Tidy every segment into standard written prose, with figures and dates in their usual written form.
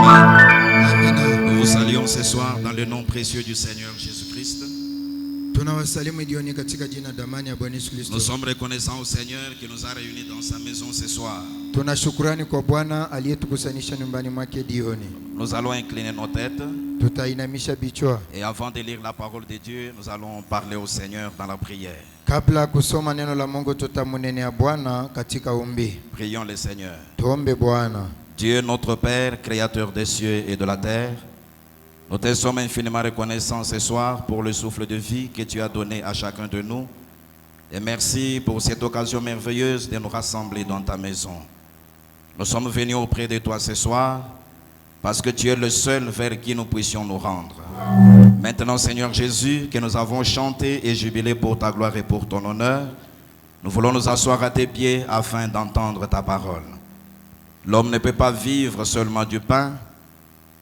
Amen. Nous vous saluons ce soir dans le nom précieux du Seigneur Jésus-Christ. Nous sommes reconnaissants au Seigneur qui nous a réunis dans sa maison ce soir. Nous allons incliner nos têtes. Et avant de lire la parole de Dieu, nous allons parler au Seigneur dans la prière. Prions le Seigneur. Dieu notre Père, Créateur des cieux et de la terre, nous te sommes infiniment reconnaissants ce soir pour le souffle de vie que tu as donné à chacun de nous. Et merci pour cette occasion merveilleuse de nous rassembler dans ta maison. Nous sommes venus auprès de toi ce soir parce que tu es le seul vers qui nous puissions nous rendre. Maintenant, Seigneur Jésus, que nous avons chanté et jubilé pour ta gloire et pour ton honneur, nous voulons nous asseoir à tes pieds afin d'entendre ta parole. L'homme ne peut pas vivre seulement du pain,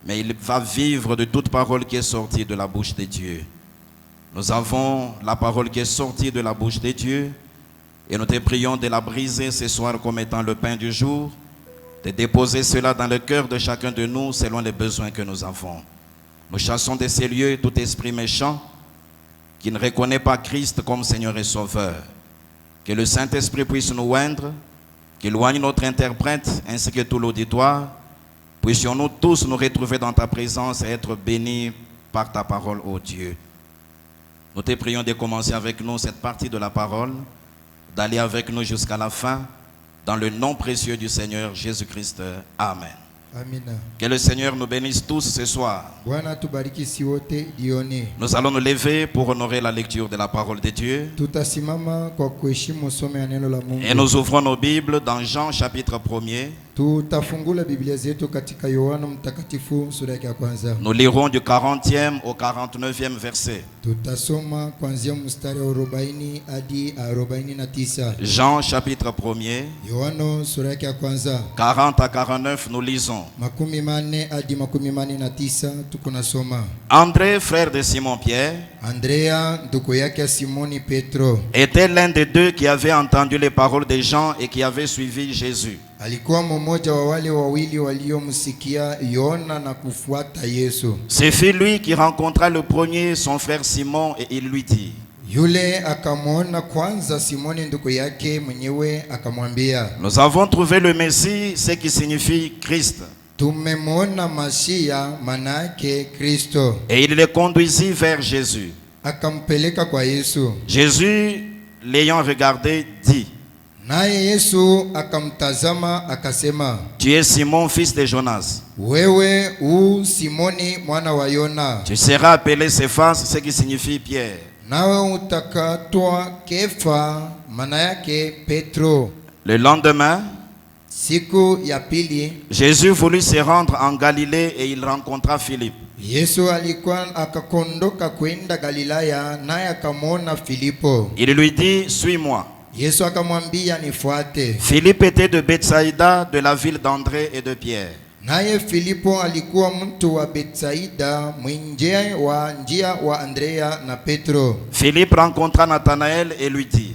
mais il va vivre de toute parole qui est sortie de la bouche de Dieu. Nous avons la parole qui est sortie de la bouche de Dieu et nous te prions de la briser ce soir comme étant le pain du jour, de déposer cela dans le cœur de chacun de nous selon les besoins que nous avons. Nous chassons de ces lieux tout esprit méchant qui ne reconnaît pas Christ comme Seigneur et Sauveur. Que le Saint-Esprit puisse nous oindre, qu'il éloigne notre interprète ainsi que tout l'auditoire. Puissions-nous tous nous retrouver dans ta présence et être bénis par ta parole, ô Dieu. Nous te prions de commencer avec nous cette partie de la parole, d'aller avec nous jusqu'à la fin, dans le nom précieux du Seigneur Jésus-Christ. Amen. Amen. Que le Seigneur nous bénisse tous ce soir. Nous allons nous lever pour honorer la lecture de la parole de Dieu. Et nous ouvrons nos Bibles dans Jean chapitre 1er. Nous lirons du 40e au 49e verset. Jean chapitre 1er, 40 à 49, nous lisons. André, frère de Simon-Pierre, était l'un des deux qui avait entendu les paroles des gens et qui avait suivi Jésus. Ce fut lui qui rencontra le premier son frère Simon et il lui dit: nous avons trouvé le Messie, ce qui signifie Christ. Et il les conduisit vers Jésus. Jésus, l'ayant regardé, dit: tu es Simon, fils de Jonas. Tu seras appelé Céphas, ce qui signifie Pierre. Le lendemain, Jésus voulut se rendre en Galilée et il rencontra Philippe. Il lui dit: suis-moi. Philippe était de Bethsaïda, de la ville d'André et de Pierre. Philippe rencontra Nathanaël et lui dit: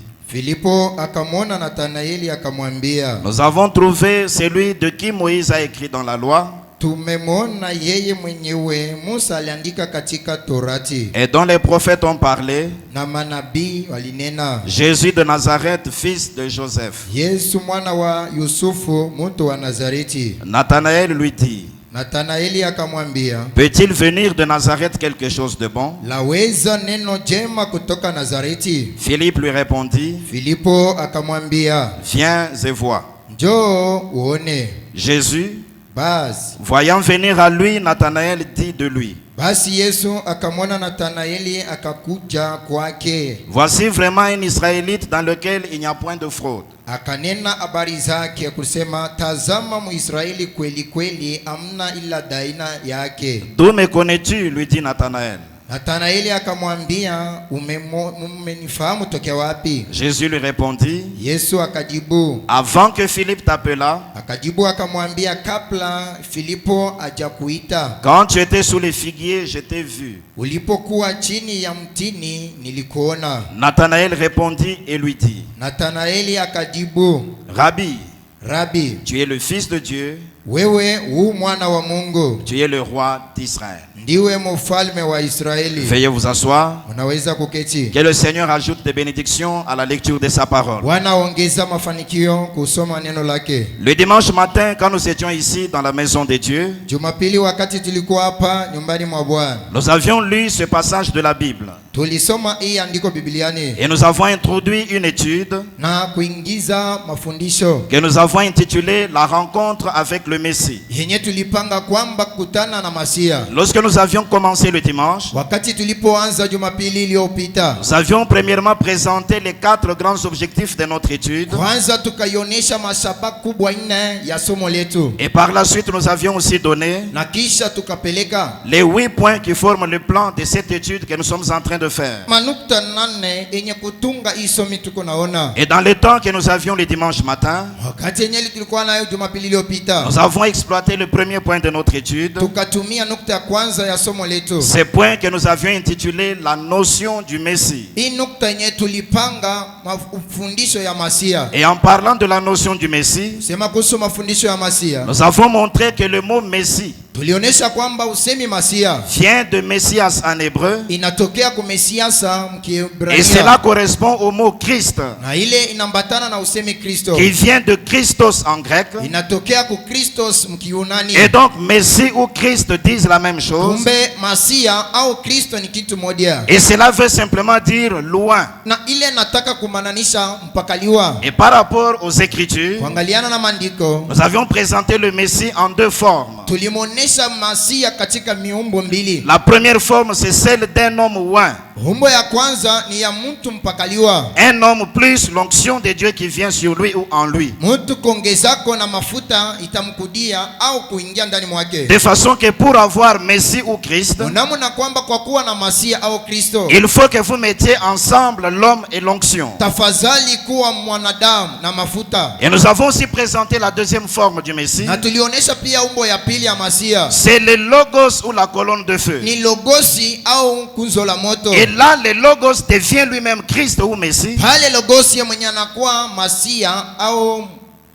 nous avons trouvé celui de qui Moïse a écrit dans la loi et dont les prophètes ont parlé, Jésus de Nazareth, fils de Joseph. Nathanaël lui dit: peut-il venir de Nazareth quelque chose de bon? Philippe lui répondit: viens et vois. Jésus, voyant venir à lui, Nathanaël dit de lui: voici vraiment un Israélite dans lequel il n'y a point de fraude. D'où me connais-tu? lui dit Nathanaël. Nathanaeli akamwambia, umenifahamu tokea wapi? Jésus lui répondit, Yesu akajibu, avant que Philippe t'appela, akajibu akamwambia, kabla Filipo hajakuita, quand tu étais sous les figuiers, je t'ai vu. Ulipokuwa chini ya mtini nilikuona. Nathanaël répondit et lui dit, Nathanaeli akajibu, Rabbi, Rabbi, tu es le Fils de Dieu, wewe u mwana wa Mungu, tu es le roi d'Israël. ndiwe mfalme wa Israeli. Veuillez vous asseoir. Unaweza kuketi. Que le Seigneur ajoute des bénédictions à la lecture de sa parole. Bwana ongeza mafanikio kusoma neno lake. Le dimanche matin, quand nous étions ici dans la maison de Dieu, Jumapili wakati tulikuwa hapa nyumbani mwa Bwana, nous avions lu ce passage de la Bible. tulisoma hii andiko Bibলিani Et nous avons introduit une étude na kuingiza mafundisho que nous avons intitulée La rencontre avec le Messie. yenye tulipanga kwamba kukutana na Masia. Lorsque nous avions commencé le dimanche, Wakati tulipoanza Jumapili iliyopita, nous avions premièrement présenté les 4 grands objectifs de notre étude. kwanza tukaionyesha mashabaha kubwa nne ya somo letu, Et par la suite, nous avions aussi donné na kisha tukapeleka les 8 points qui forment le plan de cette étude que nous sommes en train de faire. manukta nane yenye kutunga hii somi tuko naona. Et dans le temps que nous avions le dimanche matin, Wakati yenye tulikuwa nayo Jumapili iliyopita, nous avons exploité le premier point de notre étude. tukatumia nukta ya kwanza ya somo letu. Ce point que nous avions intitulé la notion du Messie. Hii nukta yenye tulipanga mafundisho ya Masia. Et en parlant de la notion du Messie, Sema kuhusu mafundisho ya Masia, nous avons montré que le mot Messie tulionyesha kwamba usemi Masia vient de Messias en hébreu inatokea ku Mesiasa et mkiebrania, cela correspond au mot Christ na ile inambatana na usemi Kristo, qui vient de Christos en grec. inatokea ku Christos mkiunani. Et donc Messie ou Christ disent la même chose. Kumbe Masia au Kristo ni kitu moja, Et cela veut simplement dire loin. na ile nataka kumananisha mpakaliwa. Et par rapport aux Écritures, Kuangaliana na maandiko, nous avions présenté le Messie en 2 formes. tulimonesha Masia katika miumbo mbili. La première forme, c'est celle d'un homme oint. Umbo ya kwanza ni ya mtu mpakaliwa, Un homme plus l'onction de Dieu qui vient sur lui ou en lui. mtu kuongezako na mafuta itamkudia au kuingia ndani mwake, De façon que pour avoir Messie ou Christ, namna kwamba kwa kuwa na Masia au Kristo, il faut que vous mettiez ensemble l'homme et l'onction. tafadhali kuwa mwanadamu na mafuta. Et nous avons aussi présenté la deuxième forme du Messie. Na tulionyesha pia umbo ya pili ya Masia, C'est le logos ou la colonne de feu. ni logosi au kunzo la moto. Et là, le logos devient lui-même Christ ou Messie. Pale logosi ya mwenye anakuwa Masia au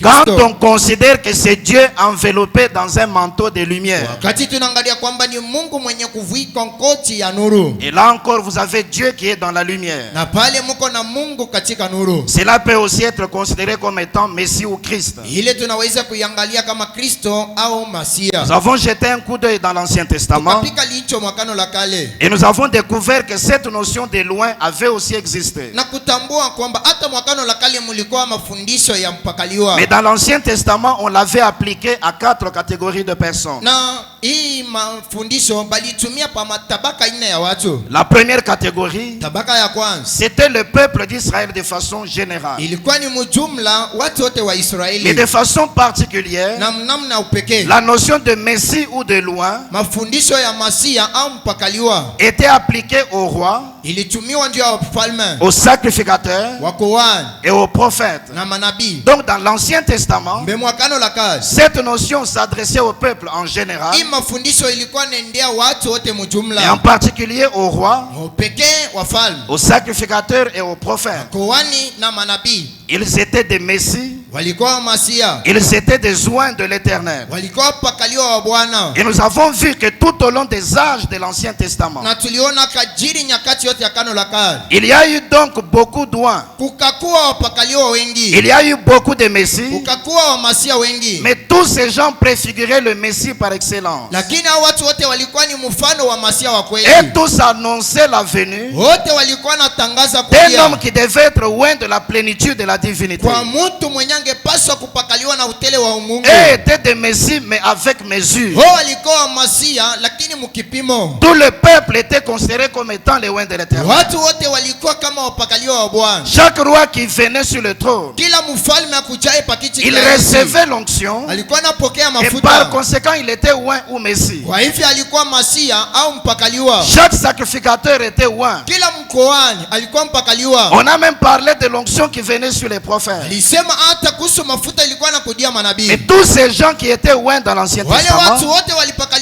Quand Kristo, on considère que c'est Dieu enveloppé dans un manteau de lumière. wakati tunaangalia kwamba ni Mungu mwenye kuvika koti ya nuru, Et là encore, vous avez Dieu qui est dans la lumière. na pale muko na Mungu katika nuru. Cela peut aussi être considéré comme étant Messie ou Christ. Ile tunaweza kuiangalia kama Kristo au Masia. Nous avons jeté un coup d'œil dans l'Ancien Testament Tukapika licho mwakano la kale et nous avons découvert que cette notion de loin avait aussi existé. na kutambua kwamba hata mwakano la kale mulikuwa mafundisho ya mpakaliwa, Mais dans l'Ancien Testament, on l'avait appliqué à 4 catégories de personnes. na hii mafundisho balitumia pa matabaka ine ya watu. La première catégorie, Tabaka ya kwanza c'était le peuple d'Israël de façon générale. ilikuwa ni mjumla watu wote wa Mais Israeli, de façon particulière, na namna upekee la notion de Messie ou de loin mafundisho ya Masia au mpakaliwa était appliquée aux rois, ilitumiwa ndio ya wafalme, aux sacrificateurs wakoani et aux prophètes. na manabii. Donc dans l'Ancien Testament, Mbe mwakano la kale cette notion s'adressait au peuple en général hii mafundisho ilikuwa nendea watu wote et en mjumla, particulier aux rois, pekee wafalme, aux sacrificateurs et aux prophètes. koani na manabii. Ils étaient des messies, Walikuwa Masia, ils étaient des oints de l'Éternel. walikuwa pakaliwa wa Bwana, Et nous avons vu que tout au long des âges de l'Ancien Testament, na tuliona kajiri nyakati yote ya kano la kale il y a eu donc beaucoup d'oints, kukakuwa wapakaliwa wengi, il y a eu beaucoup de messies, kukakuwa wa Masia wengi, mais tous ces gens préfiguraient le Messie par excellence. lakini hao watu wote walikuwa ni mfano wa Masia wa Et kweli. tous annonçaient la venue Wote walikuwa natangaza d'un kuja homme qui devait être oint de la plénitude de la divinité. kwa mtu mwenye angepaswa kupakaliwa na utele wa umungu. Et étaient des messies, mais avec mesure. Wao walikuwa wa Masia lakini mkipimo. Tout le peuple était considéré comme étant les oints de l'Éternel. Watu wote walikuwa kama wapakaliwa wa Bwana. Chaque roi qui venait sur le trône, Kila mfalme akujaye pakiti il cha enzi, recevait l'onction alikuwa anapokea et par mafuta. conséquent, il était oint ou messie. Kwa hivyo alikuwa Masia au mpakaliwa. Chaque sacrificateur était oint. Kila mkoani alikuwa mpakaliwa. On a même parlé de l'onction qui venait sur les prophètes. Alisema hata kuhusu mafuta ilikuwa nakudia Et manabii. tous ces gens qui étaient oints dans l'Ancien Wale Testament, watu wote walipakaliwa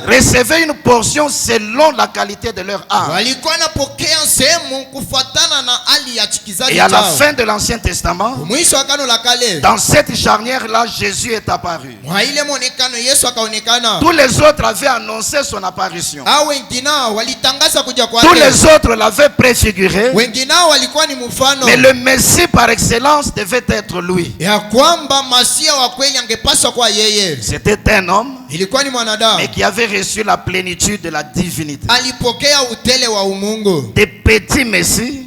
recevaient une portion selon la qualité de leur âme. Et à la fin de l'Ancien Testament, dans cette charnière-là, Jésus est apparu. Tous les autres avaient annoncé son apparition. Tous les autres l'avaient préfiguré. Mais le Messie par excellence devait être lui. C'était un homme, mais qui avait reçu la plénitude de la divinité. Des petits messies,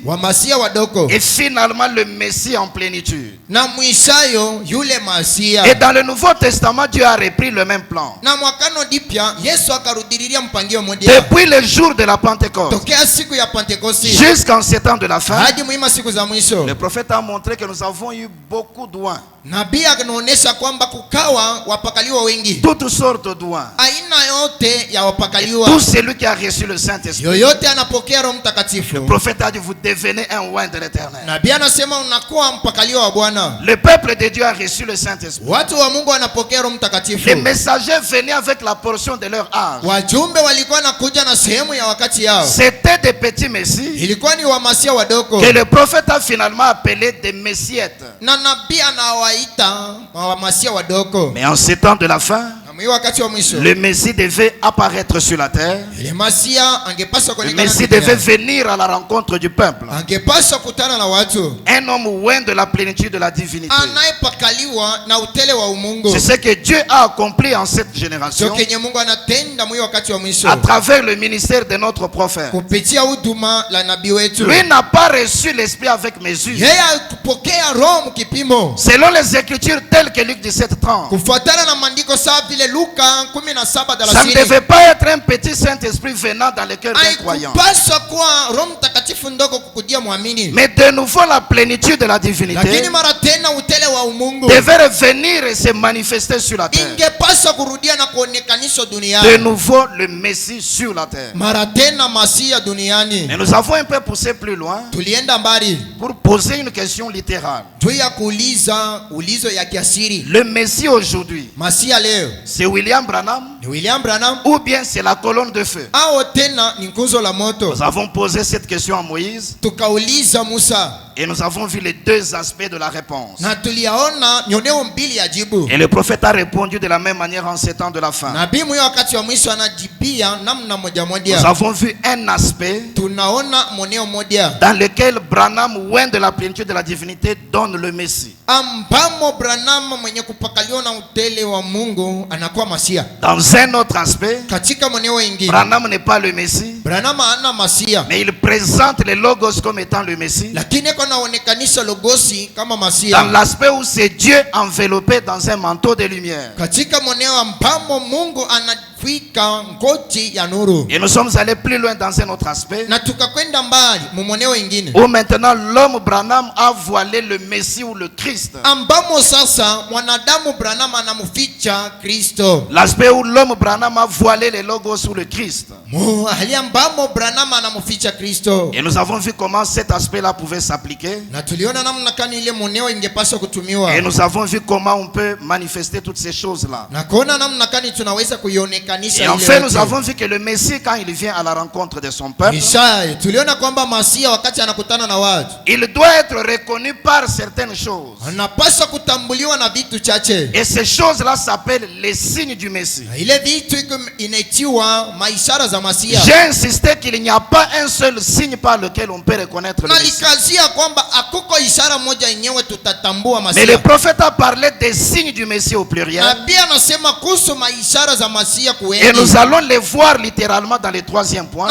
et finalement le Messie en plénitude. Et dans le Nouveau Testament, Dieu a repris le même plan. Depuis le jour de la Pentecôte jusqu'en ces temps de la fin, le prophète a montré que nous avons eu beaucoup d'oins. Toutes sortes d'oins. Tout celui qui a reçu le Saint-Esprit. Le prophète a dit, vous devenez un oint de l'Éternel. Le peuple de Dieu a reçu le Saint-Esprit. Les messagers venaient avec la portion de leur âge. C'était des petits messies que le prophète a finalement appelé des messiettes. Mais en ces temps de la fin, le Messie devait apparaître sur la terre. Le Messie devait venir à la rencontre du peuple. Un homme oint de la plénitude de la divinité. C'est ce que Dieu a accompli en cette génération à travers le ministère de notre prophète. Lui n'a pas reçu l'Esprit avec mesure. Selon les Écritures telles que Luc 17:30. Ça ne devait pas être un petit Saint-Esprit venant dans le cœur d'un croyant. Mais de nouveau la plénitude de la divinité devait revenir et se manifester sur la terre. De nouveau le Messie sur la terre. Mais nous avons un peu poussé plus loin pour poser une question littérale. Le Messie aujourd'hui, c'est William Branham ou bien c'est la colonne de feu? Nous avons posé cette question à Moïse et nous avons vu les deux aspects de la réponse. Et le prophète a répondu de la même manière en ces temps de la fin. Nous avons vu un aspect dans lequel Branham, oint de la plénitude de la divinité, donne le Messie. Dans un autre aspect, Branham n'est pas le Messie, mais il présente le Logos comme étant le Messie. Dans l'aspect où c'est Dieu enveloppé dans un manteau de lumière. Et nous sommes allés plus loin dans un autre aspect où maintenant l'homme Branham a voilé le Messie ou le Christ. L'aspect où l'homme Branham a voilé les Logos ou le Christ. Et nous avons vu comment cet aspect-là pouvait s'appliquer. Et nous avons vu comment on peut manifester toutes ces choses-là. Et en fait, nous avons vu que le Messie, quand il vient à la rencontre de son peuple, il doit être reconnu par certaines choses. Et ces choses-là s'appellent les signes du Messie. J'ai insisté qu'il n'y a pas un seul signe par lequel on peut reconnaître le Messie. Mais le prophète a parlé des signes du Messie au pluriel. Et nous allons les voir littéralement dans le troisième point,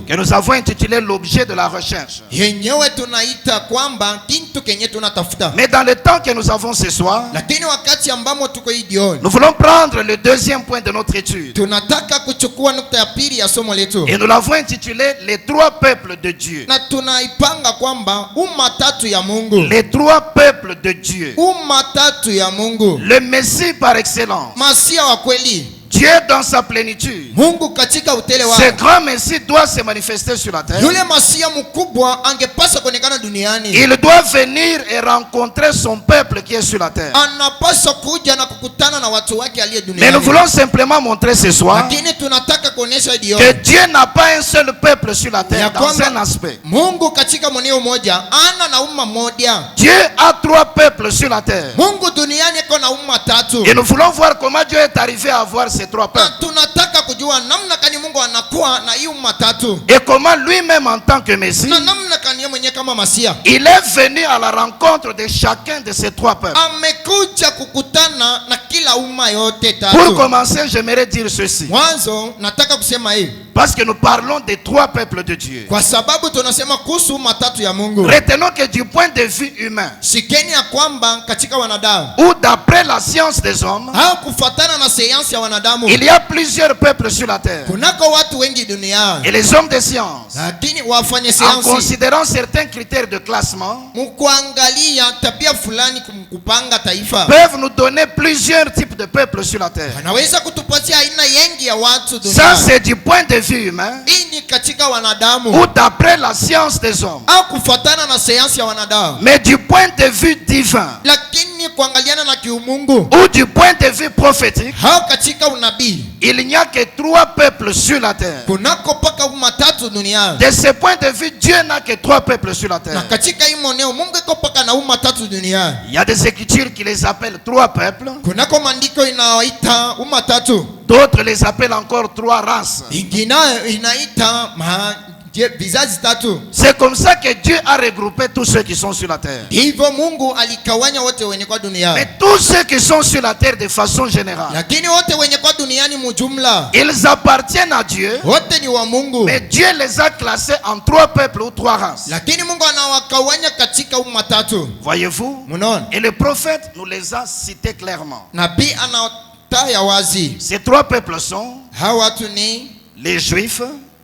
que nous avons intitulé l'objet de la recherche. Mais dans le temps que nous avons ce soir, nous voulons prendre le deuxième point de notre étude. Et nous l'avons intitulé les trois peuples de Dieu. Les trois peuples de Dieu. Le Messie par excellence. Dieu dans sa plénitude, Mungu katika utele wake, ce grand Messie doit se manifester sur la terre. Yule Masia mkubwa angepaswa kuonekana duniani. Il doit venir et rencontrer son peuple qui est sur la terre. Anapaswa kuja na kukutana na watu wake aliye Mais duniani. nous voulons simplement montrer ce soir Lakini tunataka kuonesha ndio que Dieu n'a pas un seul peuple sur la terre dans un aspect. Mungu katika mweneo moja ana na umma moja. Dieu a 3 peuples sur la terre. Mungu duniani iko na umma tatu. Et nous voulons voir comment Dieu est arrivé à avoir ces 3 peuples. Tunataka kujua namna kani Mungu anakuwa na hii umma tatu. Et comment lui-même en tant que Messie, Na namna kani yeye mwenyewe kama Masia, il est venu à la rencontre de chacun de ces 3 peuples. amekuja kukutana na kila umma yote tatu. Pour commencer, j'aimerais dire ceci. Mwanzo nataka kusema hivi, Parce que nous parlons des 3 peuples de Dieu. kwa sababu tunasema kuhusu umma tatu ya Mungu. Retenons que du point de vue humain, Shikeni ya kwamba katika wanadamu ou d'après la science des hommes, au kufuatana na sayansi ya wanadamu, il y a plusieurs peuples sur la terre. kunako watu wengi duniani. Et les hommes de science, Lakini wafanye en sayansi considérant certains critères de classement, mkuangalia tabia fulani kupanga taifa, peuvent nous donner plusieurs types de peuples sur la terre. anaweza kutupatia aina yengi ya watu Ça, duniani. c'est du point de vue humain, Hii ni katika wanadamu ou d'après la science des hommes. au kufuatana na sayansi ya wanadamu. Mais du point de vue divin, Lakini kuangaliana na kiumungu ou du point de vue prophétique, au katika unabii, il n'y a que 3 peuples sur la terre. kunako paka umma tatu duniani. De ce point de vue, Dieu n'a que 3 peuples sur la Na terre. katika hii moneo Mungu iko paka na umma tatu duniani. Il y a des écritures qui les appellent 3 peuples. Kunako maandiko inaoita umma tatu, D'autres les appellent encore 3 races. ingine inaita vizazi tatu. C'est comme ça que Dieu a regroupé tous ceux qui sont sur la terre. Hivyo Mungu alikawanya wote wenye kwa duniani. Mais tous ceux qui sont sur la terre de façon générale, Lakini wote wenye kwa duniani mujumla, ils appartiennent à Dieu. wote ni wa Mungu. Mais Dieu les a classés en 3 peuples ou 3 races. Lakini Mungu anawakawanya katika umma tatu. Voyez-vous? Munaona? Et le prophète nous les a cités clairement. Nabii anataya wazi. Ces 3 peuples sont Hawa watu ni les Juifs,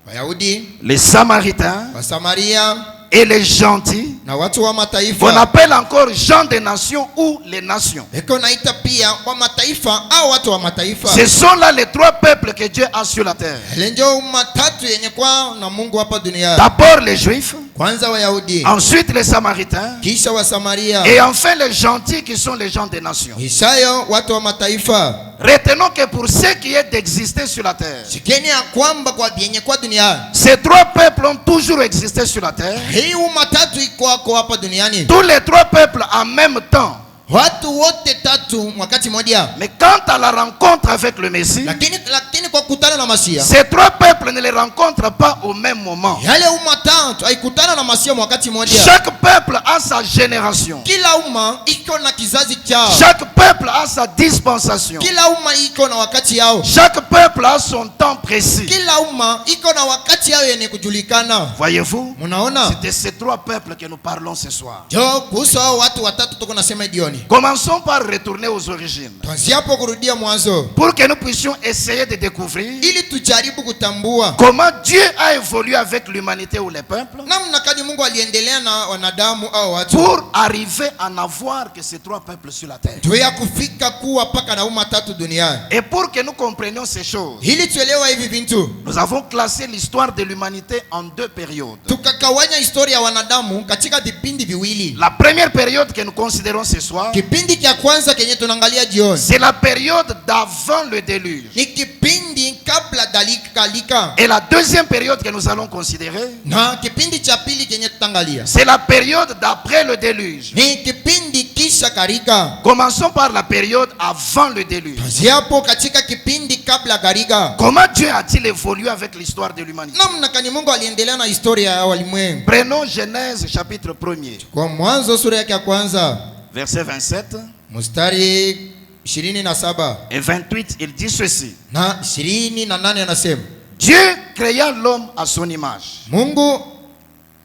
Wayahudi, les Samaritains Wasamaria et les gentils. na watu wa On mataifa. appelle encore gens des nations ou les nations. Eko naita pia wa mataifa au watu wa mataifa. Ce sont là les 3 peuples que Dieu a sur la terre. Lenjo umma tatu yenye kwa na Mungu hapa duniani. D'abord les Juifs, Kwanza Wayahudi, ensuite les Samaritains, kisha Wasamaria, et enfin les gentils qui sont les gens des nations. kishayo watu wa mataifa. Retenons que pour ce qui est d'exister sur la terre, Shikeni ya kwamba kwa vyenye kwa duniani, ces 3 peuples ont toujours existé sur la terre. hii umma tatu iko wako hapa duniani. Tous les 3 peuples en même temps. Watu wote tatu wakati moja. Mais quant à la rencontre avec le Messie, Lakini kwa kutana na Masia, ces 3 peuples ne les rencontrent pas au même moment. yale umma tatu haikutana na Masia wakati moja. Chaque peuple a sa génération. Kila umma iko na kizazi chao. Chaque peuple a sa dispensation. Kila umma iko na wakati yao. Chaque peuple a son temps précis. Kila umma iko na wakati yao yenye kujulikana. Voyez-vous? Munaona? C'est de ces 3 peuples que nous parlons ce soir. Jo kuhusu hao watu watatu tuko nasema jioni. Commençons par retourner aux origines. Tuanzie hapo kurudia mwanzo Pour que nous puissions essayer de découvrir ili tujaribu kutambua comment Dieu a évolué avec l'humanité ou les peuples namna kani Mungu aliendelea na wanadamu au watu pour arriver à n'avoir que ces 3 peuples sur la terre. tuya kufika kuwa paka na umma tatu duniani. Et pour que nous comprenions ces choses, Ili tuelewa hivi vintu, nous avons classé l'histoire de l'humanité en 2 périodes. tukakawanya historia ya wanadamu katika vipindi viwili. La première période que nous considérons ce soir, Kipindi cha kwanza kenye tunaangalia jioni c'est la période d'avant le déluge. ni kipindi kabla dalika. Et la deuxième période que nous allons considérer, Na kipindi cha pili kenye tutaangalia c'est la période d'après le déluge. ni kipindi kisha karika. Commençons par la période avant le déluge. Tuanzie hapo katika kipindi kabla karika. Comment Dieu a-t-il évolué avec l'histoire de l'humanité? Namna kani Mungu aliendelea na historia ya walimwengu. Prenons Genèse chapitre 1er, Kwa Mwanzo sura yake ya kwanza verset 27 mstari 27 et 28, il dit ceci. na 28 anasema Dieu créa l'homme à son image. Mungu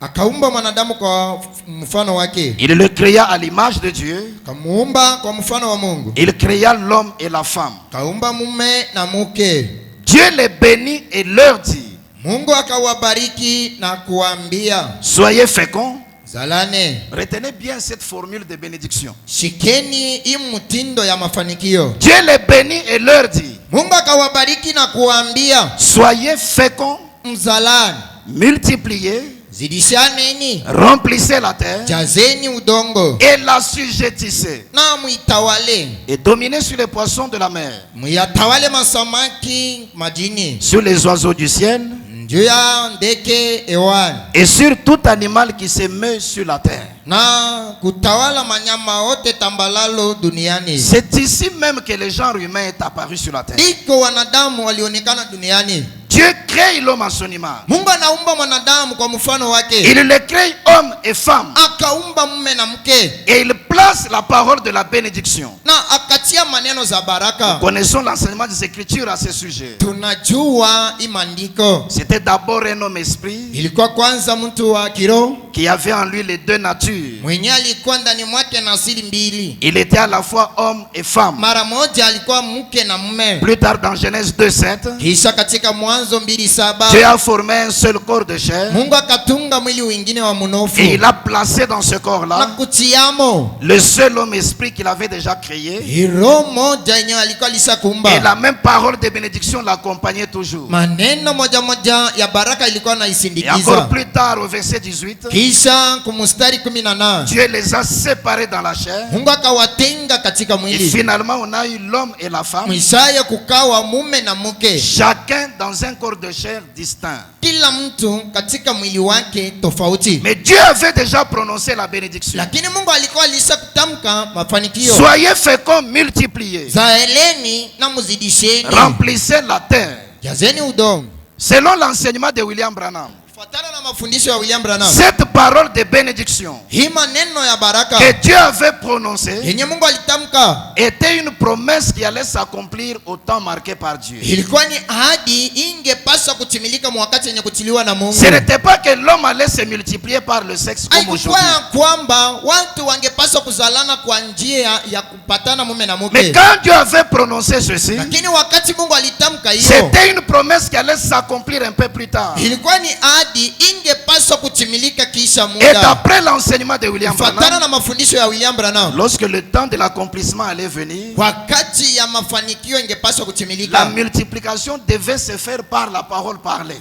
akaumba mwanadamu kwa mfano wake. Il le créa à l'image de Dieu. Kamuumba kwa mfano wa Mungu. Il créa l'homme et la femme. Kaumba mume na mke. Dieu les bénit et leur dit, Mungu akawabariki na kuambia, soyez féconds. zalane. Retenez bien cette formule de bénédiction. Shikeni hii mtindo ya mafanikio. Dieu les bénit et leur dit, Mungu akawabariki na kuambia, soyez féconds, mzalani, multipliez, zidishaneni, remplissez la terre, jazeni udongo, et l'assujettissez, na muitawale, et dominez sur les poissons de la mer, muyatawale masamaki majini, sur les oiseaux du ciel, juu ya ndege hewani, et sur tout animal qui se meut sur la terre. na kutawala manyama wote tambalalo duniani. C'est ici même que le genre humain est apparu sur la terre. Ndiko wanadamu walionekana duniani. Dieu crée l'homme à son image. Mungu anaumba mwanadamu kwa mfano wake. Il le crée homme et femme. Akaumba mume na mke. Et il place la parole de la bénédiction. Na akatia maneno za baraka. Nous connaissons l'enseignement des Écritures à ce sujet. Tunajua imandiko. C'était d'abord un homme esprit. Ilikuwa kwanza mtu wa kiroho qui avait en lui les deux natures. mwenye alikuwa ndani mwake na asili mbili. Il était à la fois homme et femme. Mara moja alikuwa mke na mume. Plus tard dans Genèse 2:7, kisha katika Mwanzo 2:7, Dieu a formé un seul corps de chair. Mungu akatunga mwili wengine wa mnofu. Et il a placé dans ce corps-là na kutiamo le seul homme esprit qu'il avait déjà créé. Roho moja yenye alikuwa alisakumba. Et la même parole de bénédiction l'accompagnait toujours. Maneno moja moja ya baraka ilikuwa Et naisindikiza. encore plus tard au verset 18, Kisha kumustari 18, Dieu les a séparés dans la chair. Mungu akawatenga katika Et mwili. finalement on a eu l'homme et la femme, Mwisaya kukawa mume na mke. chacun dans un corps de chair distinct. Kila mtu katika mwili wake tofauti. Mais Dieu avait déjà prononcé la bénédiction. Lakini Mungu alikuwa alisha kutamka mafanikio. Soyez féconds, multipliez, Zaeleni na muzidisheni. remplissez la terre. Jazeni udongo. Selon l'enseignement de William Branham, Kufuatana na mafundisho ya William Branham, cette parole de bénédiction hii maneno ya baraka que Dieu avait prononcée yenye Mungu alitamka était une promesse qui allait s'accomplir au temps marqué par Dieu. ilikuwa ni ahadi ingepaswa kutimilika wakati yenye kutiliwa na Mungu. Ce n'était pas que l'homme allait se multiplier par le sexe comme Haikuwa aujourd'hui. ya kwamba watu wangepaswa kuzalana kwa njia ya kupatana mume na Mais mke. quand Dieu avait prononcé ceci, Lakini wakati Mungu alitamka hiyo, c'était une promesse qui allait s'accomplir un peu plus tard. ilikuwa ni ahadi ingepaswa kutimilika kisha Et muda. d'après l'enseignement de William Kufuatana Branham, na mafundisho ya William Branham, lorsque le temps de l'accomplissement allait venir, wakati ya mafanikio ingepaswa la kutimilika, multiplication devait se faire par la parole parlée.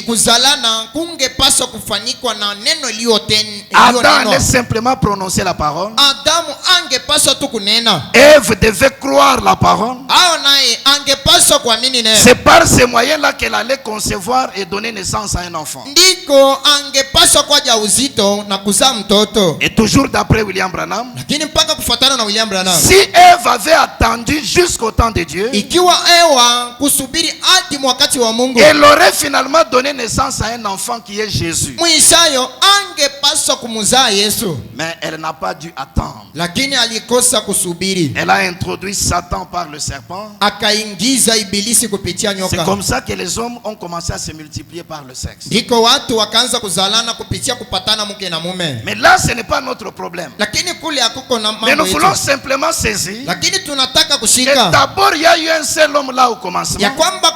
kuzalana kungepaswa kufanyikwa na neno Adam allait simplement prononcer la parole. Adamu angepaswa tu kunena. Ève devait croire la parole. Au naye angepaswa kuamini neno. C'est par ces moyens-là qu'elle allait concevoir et donner naissance à un enfant. Ndiko angepaswa kwa uzito na kuzaa mtoto. Et toujours d'après William Branham, Lakini mpaka kufuatana na William Branham, si Ève avait attendu jusqu'au temps de Dieu, ikiwa Ewa kusubiri hadi wakati wa Mungu, elle aurait finalement donné naissance à un enfant qui est Jésus. mwishayo angepaswa kumuzaa Yesu. Mais elle n'a pas dû attendre. Lakini alikosa kusubiri. Elle a introduit Satan par le serpent. Akaingiza ibilisi kupitia C'est nyoka. comme ça que les hommes ont commencé à se multiplier par le sexe. Ndiko watu wakaanza kuzalana kupitia kupatana mke na mume. Mais là, ce n'est pas notre problème. Lakini kule hakuko na Mais mambo nous voulons yetu. simplement saisir Lakini tunataka que kushika d'abord, il y a eu un seul homme là au ya commencement. kwamba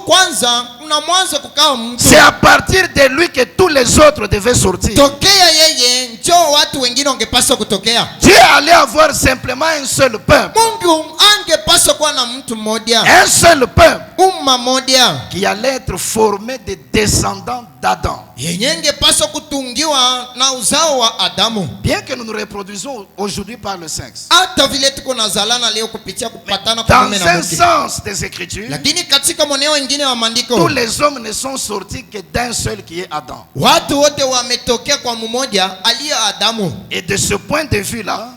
kwanza kuna mwanzo kukawa mtu. C'est à partir de lui que tous les autres devaient sortir. Tokea yeye njoo watu wengine wangepaswa kutokea. Dieu allait avoir simplement un seul peuple. Mungu angepaswa kuwa na mtu mmoja, Un seul peuple umma moja qui allait être formé des descendants d'Adam. yenye ingepaswa kutungiwa na uzao wa Adamu. Bien que nous nous reproduisons aujourd'hui par le sexe, Hata vile tuko na zalana leo kupitia kupatana kwa dans mume na un mke. sens des Écritures, Lakini katika mweneo wengine wa maandiko, tous les hommes ne sont sortis que d'un seul qui est Adam. watu wote wametokea kwa mmoja aliye Adamu. Et de ce point de vue-là,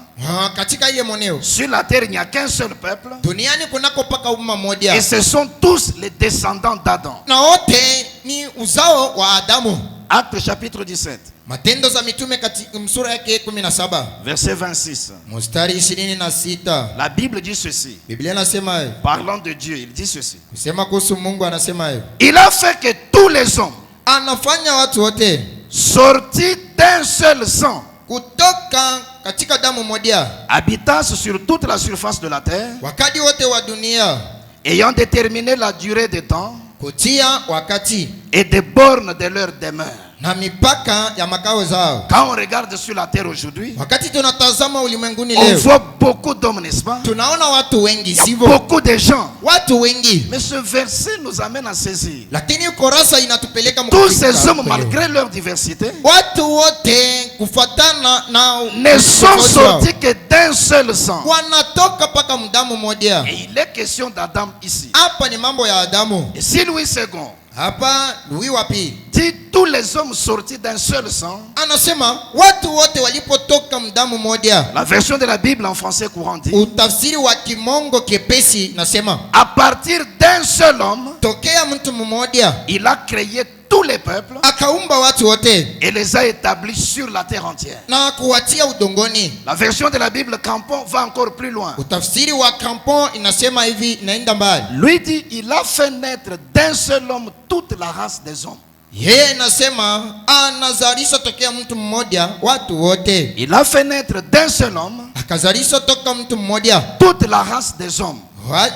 Katika ile mweneo sur la terre, il n'y a qu'un seul peuple. duniani kunako paka umma moja, Et ce sont tous les descendants d'Adam. na wote ni uzao wa Adamu. Acte chapitre 17, Matendo za Mitume katika sura yake 17 verset 26. mstari 26, La Bible dit ceci. Biblia inasema hiyo. Parlant de Dieu, il dit ceci. Kusema kuhusu Mungu anasema hiyo. Il a fait que tous les hommes Anafanya watu wote sortis d'un seul sang kutoka katika damu moja, habitassent sur toute la surface de la terre, wakati wote wa dunia, ayant déterminé la durée des temps kutia wakati et des bornes de leur demeure. na mipaka ya makao zao. Quand on regarde sur la terre aujourd'hui, Wakati tunatazama ulimwenguni on leo, voit beaucoup d'hommes, n'est-ce pas? tunaona watu wengi, sivyo? Beaucoup de gens. Watu wengi. Mais ce verset nous amène à saisir. Lakini ukurasa inatupeleka Tous ces hommes, malgré leur diversité, watu wote kufuatana na ne sont sortis que d'un seul sang. wanatoka paka mdamu moja. Et il est question d'Adam ici. Hapa ni mambo ya Adamu. Et si Louis II Hapa Louis wa pili dit tous les hommes sortis d'un seul sang, anasema watu wote walipotoka mdamu moja. la version de la Bible en français courant dit, Utafsiri wa Kimongo kepesi nasema à partir d'un seul homme, tokea mtu mmoja il a créé tous les peuples akaumba watu wote et les a établis sur la terre entière. na kuwatia udongoni. La version de la Bible Campon va encore plus loin. Utafsiri wa Campon inasema hivi, inaenda mbali. Lui dit, il a fait naître d'un seul homme toute la race des hommes. Yeye nasema anazalisha tokea mtu mmoja watu wote. Il a fait naître d'un seul homme Akazalisha toka mtu mmoja toute la race des hommes.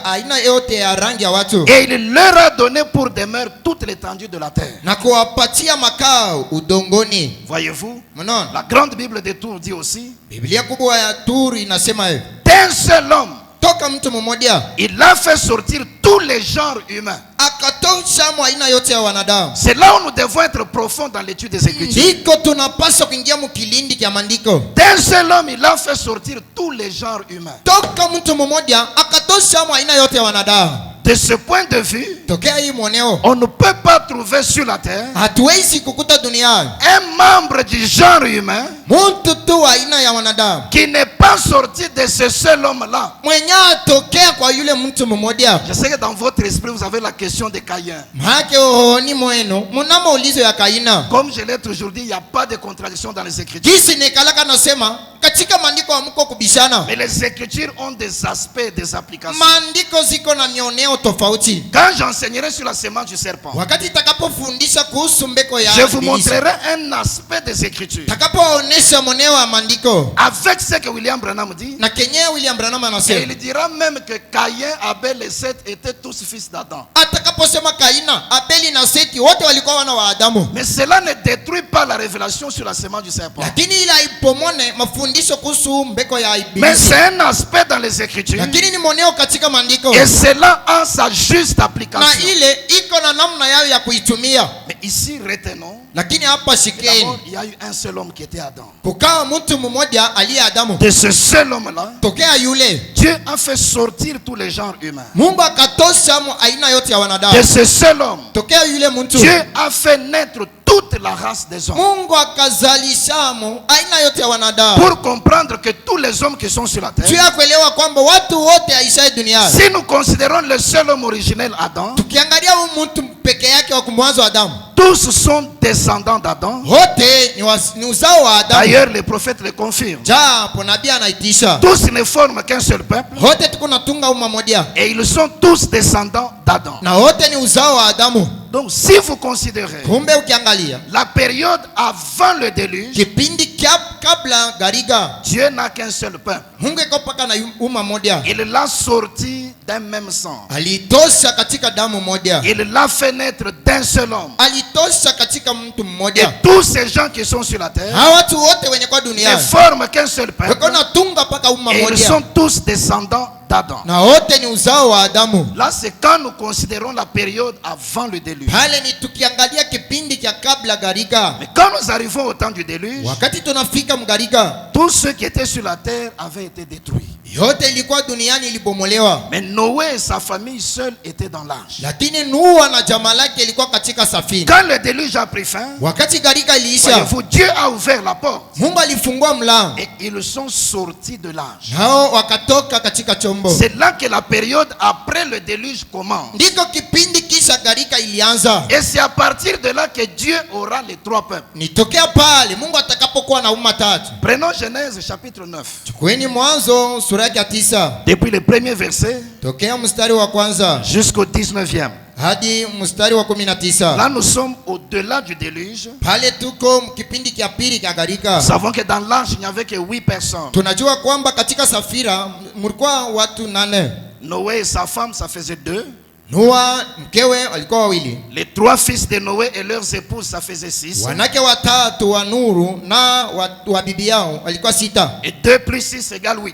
aina yote ya rangi ya watu, Et il leur a donné pour demeure toute l'étendue de la terre. na kuwapatia makao udongoni. Voyez-vous, Mnaona? la grande Bible de Tours dit aussi, Biblia kubwa ya Turu inasema hivi, d'un seul homme, toka mtu mmoja il a fait sortir tous les genres humains. akatosha aina yote ya wanadamu. C'est là où nous devons être profonds dans l'étude des Écritures. Ndiko tunapaswa kuingia mkilindi kya maandiko. D'un seul homme, il a fait sortir tous les genres humains. Toka mtu mmoja akatosha aina yote ya wanadamu. De ce point de vue, Tokea hii mweneo on ne peut pas trouver sur la terre hatuwezi kukuta duniani un membre du genre humain mtu tu aina ya wanadamu qui n'est pas sorti de ce seul homme-là. mwenye atokea kwa yule mtu mmoja. Je sais que dans votre esprit, vous avez la question de Caïn. Maake ohoni mwenu mnamo ulizo ya Kaina. Comme je l'ai toujours dit, il n'y a pas de contradiction dans les Écritures. Jinsi nikalaka nasema katika maandiko hamko kubishana. Mais les Écritures ont des aspects et des applications. Maandiko ziko na mioneo tofauti. Quand j'enseignerai sur la semence du serpent, Wakati takapofundisha kuhusu mbeko ya je vous montrerai un aspect des Écritures takapoonesha moneo ya maandiko avec ce que William Branham dit. na kenye William Branham Et anasema. il dira même que Caïn, Abel et Seth étaient tous fils d'Adam. Atakaposema Kaina, Abeli na Seti wote walikuwa wana wa Adamu. Mais cela ne détruit pas la révélation sur la semence du serpent. Lakini ila ipomone mafundisho kuhusu mbeko ya Mais ibilisi. c'est un aspect dans les Écritures. Lakini ni moneo katika maandiko. Et cela a sa juste Na application. ile iko na namna yao ya kuitumia. Mais ici, retenons, Lakini hapa shikeni, d'abord, il y a eu un seul homme qui était Adam. kukawa mtu mmoja aliye Adamu. De ce seul homme-là, Tokea yule Dieu a fait sortir tous les genres humains. Mungu akatosha aina yote ya De wanadamu. ce seul homme, Tokea yule mtu Dieu a fait naître toute la race des hommes. Mungu akazalishamo aina yote ya wanadamu. Pour comprendre que tous les hommes qui sont sur la Juu terre, ya kuelewa kwamba watu wote aishaye duniani, si nous considérons le seul homme originel Adam, tukiangalia huyu mtu peke yake wa kumwanzo Adamu, tous sont descendants d'Adam. wote ni uzao wa Adamu. D'ailleurs, les prophètes le confirment. Japo nabii anaitisha Tous ne forment qu'un seul peuple wote tuko natunga umma moja et ils sont tous descendants d'Adam. na wote ni uzao wa Adamu. Donc, si vous considérez Kumbe ukiangalia la période avant le déluge, kipindi kabla gharika, Dieu n'a qu'un seul peuple. Mungu iko paka na umma moja. Il l'a sorti d'un même sang. Alitosha katika damu moja. Il l'a fait naître d'un seul homme. Alitosha katika mtu Et mmoja. tous ces gens qui sont sur la terre Hawa watu wote wenye kwa ne duniani forment qu'un seul peuple. wako natunga paka umma Et ils moja. sont tous descendants d'Adam. Na wote ni uzao wa Adamu. Là, c'est quand nous considérons la période avant le déluge. Pale ni tukiangalia kipindi cha kabla gharika. Mais quand nous arrivons au temps du déluge, Wakati tunafika mgharika, tous ceux qui étaient sur la terre avaient été détruits. yote ilikuwa duniani ilibomolewa. Mais Noé et sa famille seuls étaient dans l'arche. Lakini Nuhu na jamaa lake ilikuwa katika safina. Quand le déluge a pris fin, Wakati gharika iliisha, voyez-vous, Dieu a ouvert la porte Mungu alifungua mlango. et ils sont sortis de l'arche. Nao wakatoka katika chombo. C'est là que la période après le déluge commence. Ndiko kipindi kisha gharika ilianza. Et c'est à partir de là que Dieu aura les trois peuples. Nitokea pale Mungu atakapokuwa na umma tatu. Prenons Genèse chapitre 9. Chukueni Mwanzo sura ya 9. Depuis le premier verset Tokea mstari wa kwanza jusqu'au 19e. hadi mstari wa 19. Là, nous sommes au-delà du déluge. Pale tuko kipindi cha pili cha Nous gharika. savons que dans l'arche, il n'y avait que 8 personnes. Tunajua kwamba katika safira mlikuwa watu 8. Noé et sa femme, ça faisait 2. Noa mkewe walikuwa wawili. Les 3 fils de Noé et leurs épouses, ça faisait 6. Wanake watatu wa Nuru na wa bibi yao walikuwa 6. Et 2 plus 6 égale 8.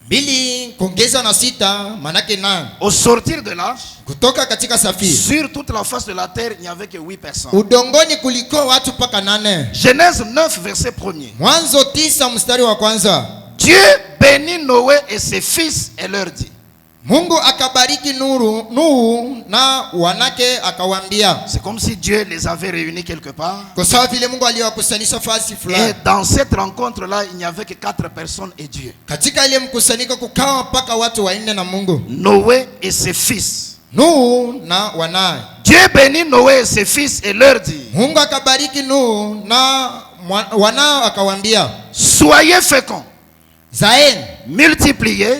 Bili kuongeza na 6 manake 9. Au sortir de l'arche, kutoka katika safiri, sur toute la face de la terre, il n'y avait que 8 personnes. udongoni kulikuwa watu paka 8. Genèse 9 verset 1er. Mwanzo 9 mstari wa kwanza. Dieu bénit Noé et ses fils et leur dit. Mungu akabariki Nuhu na wanake akawaambia. C'est comme si Dieu les avait réunis quelque part. Kwa sababu vile Mungu aliwakusanyisha fasi fulani. Et dans cette rencontre là, il n'y avait que 4 personnes et Dieu. Katika ile mkusanyiko kukawa mpaka watu 4 na Mungu. Noé et ses fils. Nuhu na wanae. Dieu bénit Noé et ses fils et leur dit. Mungu akabariki Nuhu na wanao akawaambia. Soyez féconds. Zaeni, multipliez,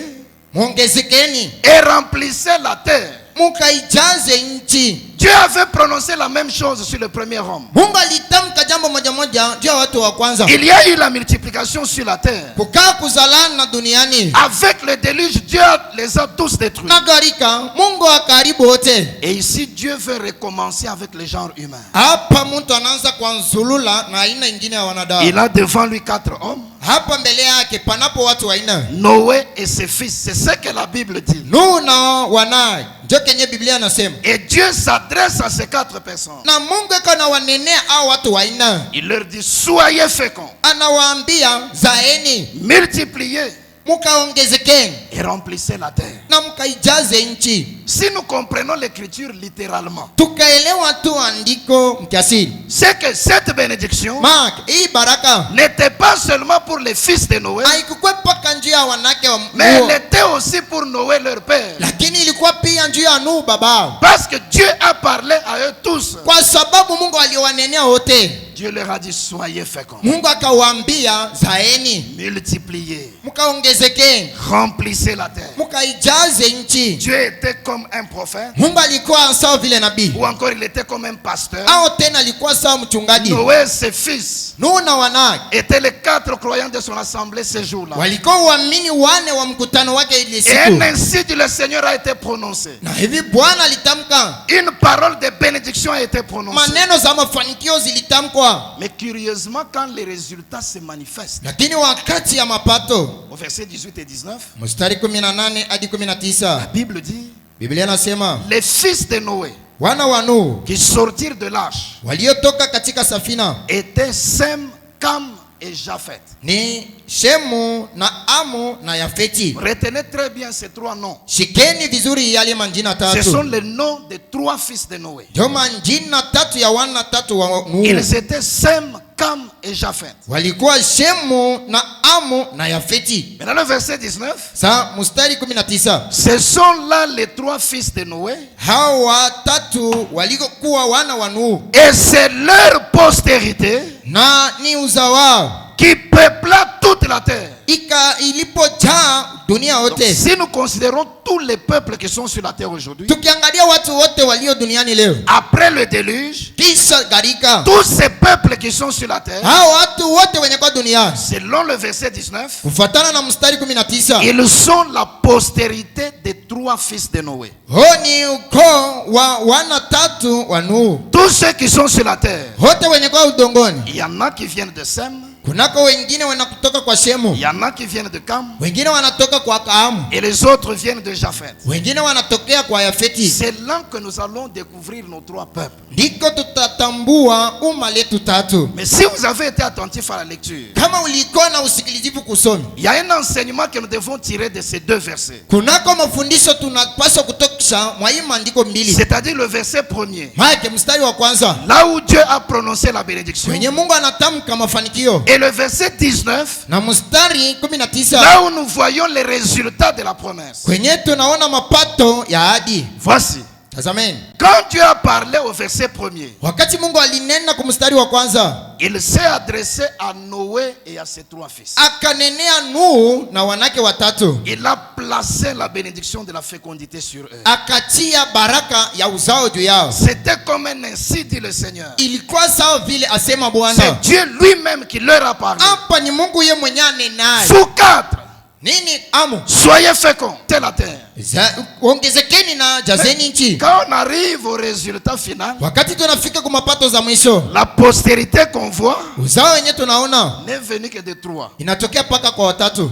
muongezekeni, et remplissez la terre. Mukaijaze nchi. Dieu avait prononcé la même chose sur le premier homme. Mungu alitamka jambo moja moja juu ya watu wa kwanza. Il y a eu la multiplication sur la terre. Kukaa kuzalana duniani. Avec le déluge, Dieu les a tous détruits. Na gharika, Mungu akaribu wote. Et ici, Dieu veut recommencer avec le genre humain. Hapa mtu anaanza kuanzulula na aina nyingine ya wanadamu. Il a devant lui 4 hommes. Hapa mbele yake panapo watu 4. Noé et ses fils, c'est ce que la Bible dit. Nuhu na wanae. Ndio kenye Biblia inasema. Et Dieu s'adresse à ces 4 personnes. Na Mungu kana wanenea hao watu 4. Il leur dit soyez féconds. Anawaambia zaeni, multipliez, mukaongezekeni, et remplissez la terre. na mukaijaze nchi. Si nous comprenons l'écriture littéralement, tukaelewa tu andiko mkiasili, c'est que cette bénédiction hii baraka n'était pas seulement pour les fils de Noé, haikuwa paka njia ya wanake wa mais elle était aussi pour Noé leur père. Lakini ilikuwa pia njia ya Nuhu babao. Parce que Dieu a parlé à eux tous. Kwa sababu Mungu aliwanenea wote. Dieu leur a dit soyez féconds. Mungu akawaambia zaeni, multipliez, mukaongezekeni, remplissez la terre. mukaijaze nchi. Dieu était comme un prophète. Mungu alikuwa sawa vile nabii. Ou encore il était comme un pasteur. Au tena alikuwa sawa mchungaji. Noé, ses fils, Nuhu na wanake étaient les 4 croyants de son assemblée ce jour-là. walikuwa waamini 4 wa mkutano wake ile siku. Et ainsi dit le Seigneur a été prononcé. Na hivi Bwana alitamka. Une parole de bénédiction a été prononcée. Maneno za mafanikio zilitamkwa. Mais curieusement, quand les résultats se manifestent, lakini wakati ya mapato, au verset 18 et 19, mstari 18 hadi 19, la Bible dit, Biblia inasema les fils de Noé wana wa Nuhu qui sortirent de l'arche waliotoka katika safina étaient Sem, Cam et Japhet. ni Shemu na Amu na Yafeti. Retenez très bien ces 3 noms. Shikeni vizuri yale manjina Ce sont tatu. les noms des 3 fils de Noé. Ndio manjina tatu ya wana tatu wa Nuhu. Ils étaient Sem, Cam et Japhet. Walikuwa Shemu na Amu na Yafeti. Maintenant le verset 19. Sa mstari 19. Ce sont là les 3 fils de Noé. Hawa tatu walikuwa wana wa Nuhu. Et c'est leur postérité Na ni uzao qui peupla toute la terre. ilipojaa dunia Donc, yote. si nous considérons tous les peuples qui sont sur la terre aujourd'hui, Tukiangalia watu wote walio duniani leo, après le déluge, kisha gharika, tous ces peuples qui sont sur la terre, hao watu wote wenye kwa dunia, selon le verset 19, kufuatana na mstari 19, ils sont la postérité des 3 fils de Noé. ni ukoo wa wana tatu wa Nuhu. Tous ceux qui sont sur la terre, Wote wenye kwa udongoni, il y en a qui viennent de Sem, kunako wengine wanakutoka kwa Shemu, il y en a qui viennent de Cam, wengine wanatoka kwa Kaamu, et les autres viennent de Japhet. wengine wanatokea kwa Yafeti. C'est là que nous allons découvrir nos 3 peuples. Ndiko tutatambua umma letu tatu. Mais si vous avez été attentif à la lecture, Kama ulikuwa na usikilizivu kusoma, il y a un enseignement que nous devons tirer de ces 2 versets. kunako mafundisho tunapaswa kutokisha mwa hii maandiko mbili. C'est-à-dire le verset 1er, Maana mstari wa kwanza, là où Dieu a prononcé la bénédiction, kwenye Mungu anatamka mafanikio, et le verset 19, na mstari 19, là où nous voyons les résultats de la promesse. kwenye tunaona mapato ya ahadi. Voici, Tazameni, quand Dieu a parlé au verset 1er, wakati Mungu alinena kwa mstari wa kwanza, il s'est adressé à Noé et à ses 3 fils. akanenea Nuhu na wanake watatu, Il a placé la bénédiction de la fécondité sur eux. akatia baraka ya uzao juu yao. C'était comme un ainsi dit le Seigneur. Ilikuwa sawa vile asema Bwana. C'est Dieu lui-même qui leur a parlé. Hapa ni Mungu yeye mwenyewe anenaye. Sous 4, Nini amu? Soyez féconds, c'est la terre. Ongezekeni na jazeni nchi. Quand on arrive au résultat final, Wakati tunafika kwa mapato za mwisho, la postérité qu'on voit uzao wenyewe tunaona n'est venue que de 3. inatokea paka kwa watatu.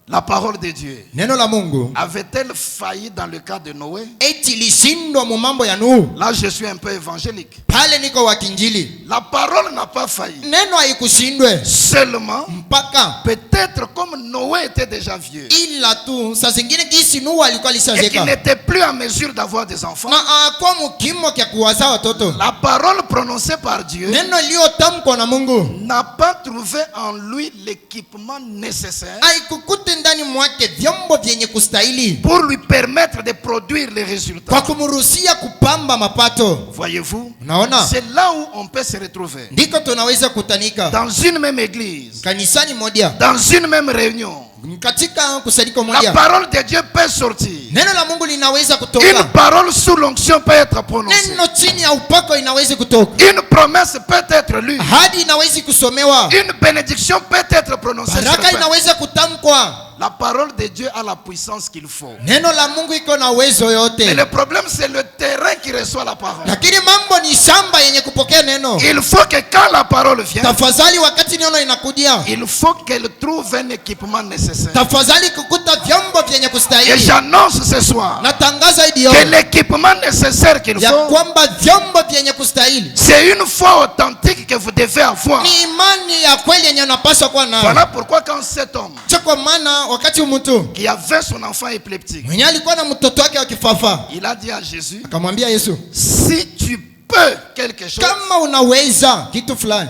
La parole de Dieu Neno la Mungu avait-elle failli dans le cas de Noé? eti lishindwa mu mambo ya Nuhu? Là, je suis un peu évangélique. Pale niko wa kinjili. La parole n'a pas failli. Neno haikushindwe. Seulement, Mpaka peut-être comme Noé était déjà vieux ila tu saa zingine gisi Nuhu alikuwa et qu'il alishazeka n'était plus en mesure d'avoir des enfants, na akuwa mukimo kya kuwazaa watoto, la parole prononcée par Dieu neno iliyotamkwa na Mungu n'a pas trouvé en lui l'équipement nécessaire haikukute ndani mwake vyombo vyenye kustahili pour lui permettre de produire les résultats. kwa kumruhusia kupamba mapato. Voyez-vous, Unaona, c'est là où on peut se retrouver. ndiko tunaweza kutanika Dans une même église, kanisani moja, dans une même réunion, katika kusanyiko la moja, parole de Dieu peut sortir. neno la Mungu linaweza Une kutoka, parole sous l'onction peut être prononcée. neno chini ya upako inaweza kutoka, Une promesse peut être lue. hadi inaweza kusomewa, Une bénédiction peut être prononcée. sur le baraka peuple. inaweza kutamkwa. La parole de Dieu a la puissance qu'il faut. Neno la Mungu iko na uwezo Mais yote, le problème, c'est le terrain qui reçoit la parole. lakini mambo ni shamba yenye kupokea neno. Il faut que quand la parole vient, Tafadhali wakati neno inakuja, il faut qu'elle trouve un équipement nécessaire. tafadhali kukuta vyombo vyenye Et kustahili. j'annonce ce soir Natangaza hidi que yote l'équipement nécessaire qu'il ya faut, kwamba vyombo vyenye kustahili c'est une foi authentique que vous devez avoir. ni imani ya kweli yenye unapaswa kuwa nayo. Voilà pourquoi quand cet homme Cha kwa maana wakati mtu qui avait son enfant épileptique, mwenye alikuwa na mtoto wake wa kifafa il a dit à Jésus, akamwambia Yesu, si tu peux quelque chose, kama unaweza kitu fulani,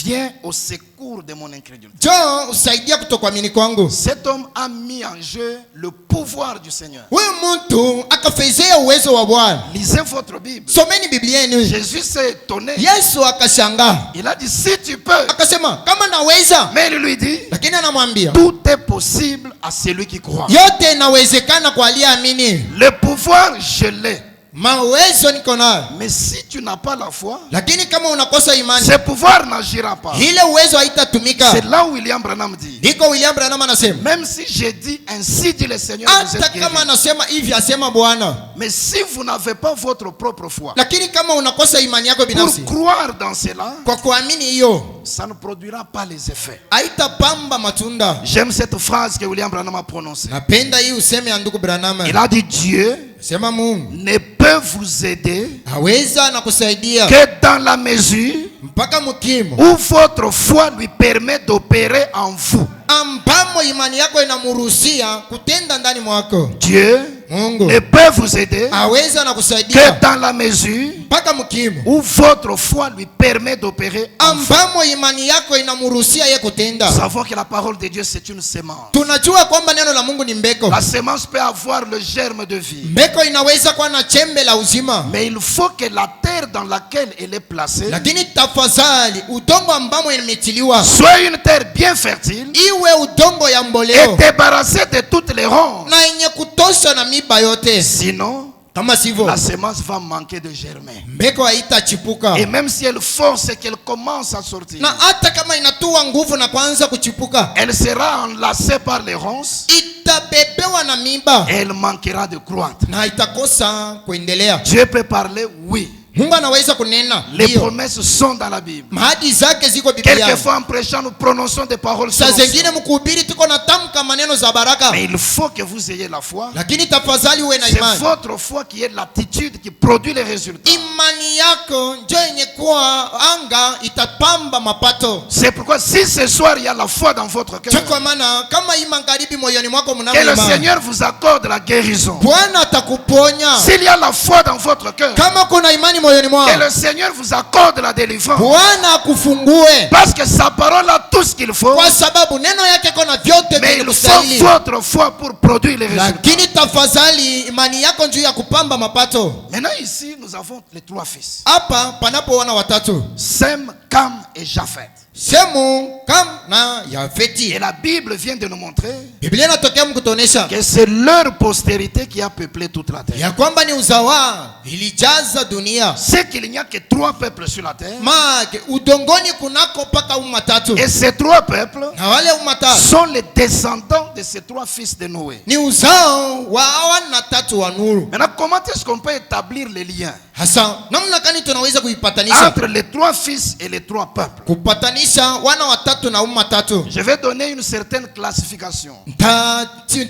viens au secours de mon incrédulité. njoo usaidia kutokuamini kwangu. Cet homme a mis en jeu le pouvoir du Seigneur. Huyu mtu akafezea uwezo wa Bwana. Lisez votre Bible. Someni Biblia yenu. Jésus s'est étonné. Yesu akashangaa, Il a dit, si tu peux. akasema kama naweza, Mais il lui dit, lakini anamwambia tout est possible à celui qui croit. yote inawezekana kwa aliyeamini. Le pouvoir, je l'ai. Mawezo niko nayo, Mais si tu n'as pas la foi, lakini kama unakosa imani, ce pouvoir n'agira pas. ile uwezo haitatumika. C'est là où William Branham dit, Ndiko William Branham anasema, même si j'ai dit ainsi dit le Seigneur, vous hata êtes kama guéris. anasema hivi asema Bwana, Mais si vous n'avez pas votre propre foi, lakini kama unakosa imani yako pour binafsi croire dans cela, kwa kuamini hiyo, ça ne produira pas les effets. haitapamba matunda. J'aime cette phrase que William Branham a prononcée. Napenda hii useme ya ndugu Branham. Il a dit, Dieu Sema Mungu ne peut vous aider haweza na kusaidia que dans la mesure mpaka mkimo où votre foi lui permet d'opérer en vous. ambamo imani yako inamruhusia kutenda ndani mwako. Dieu Mungu ne peut vous aider haweza na que kusaidia dans la mesure mpaka mkimo où votre foi lui permet d'opérer en vous. ambamo imani yako inamruhusia ye kutenda. Nous savons que la parole de Dieu c'est une sémence. Tunajua kwamba neno la Mungu ni mbeko. La sémence peut avoir le germe de vie. Mbeko inaweza kuwa na chembe la uzima, Mais il faut que la terre dans laquelle elle est placée lakini tafadhali udongo ambamo imetiliwa soit une terre bien fertile iwe udongo ya et mboleo débarrassée de toutes les ronces. na yenye kutosha na miba yote. Sinon, Kama sivyo, la sémence va manquer de germer. mbeko haitachipuka. Et même si elle force et qu'elle commence à sortir, Na hata kama inatua nguvu na kuanza kuchipuka, elle sera enlacée par les ronces itabebewa na miba et elle manquera de croître. na itakosa kuendelea. Dieu peut parler, oui. Mungu anaweza kunena, Les ndio. promesses sont dans la Bible. Mahadi zake ziko Biblia. Quelquefois en prêchant, nous prononçons des paroles Saa selon zingine ça. mkuhubiri tuko na tamka maneno za baraka, Mais il faut que vous ayez la foi. lakini tafadhali uwe na C'est imani. votre foi qui est l'attitude qui produit les résultats. Imani yako njo yenye kuwa anga itapamba mapato. C'est pourquoi si ce soir il y a la foi dans votre cœur, Cho kwa maana kama hii magharibi moyoni mwako mnamo que le imani, Seigneur vous accorde la guérison. Bwana atakuponya. S'il y a la foi dans votre cœur, Kama kuna imani moyoni que mwako, le Seigneur vous accorde la délivrance. Bwana akufungue, Parce que sa parole a tout ce qu'il faut. kwa sababu neno yake kona vyote Mais vyenye il faut kustahili. votre foi pour produire les résultats. Lakini tafadhali imani yako njuu ya kupamba mapato. Maintenant ici, nous avons les trois fils. Hapa panapo wana watatu, Sem, Cam et Japhet. Shemu, Kam na Yafeti. Et la Bible vient de nous montrer Biblia inatokea mkutuonesha que c'est leur postérité qui a peuplé toute la terre. ya kwamba ni uzawa ilijaza dunia. C'est qu'il n'y a que 3 peuples sur la terre. Make udongoni kunako paka matatu. Et ces 3 peuples Na wale matatu sont les descendants de ces 3 fils de Noé. ni uzao wa hawa na tatu wa Nuru. Maintenant, comment est-ce qu'on peut établir les liens Hasa namna gani tunaweza kuipatanisha entre les 3 fils et les 3 peuples? kupatanisha wana watatu na matatu? Je vais donner une certaine classification.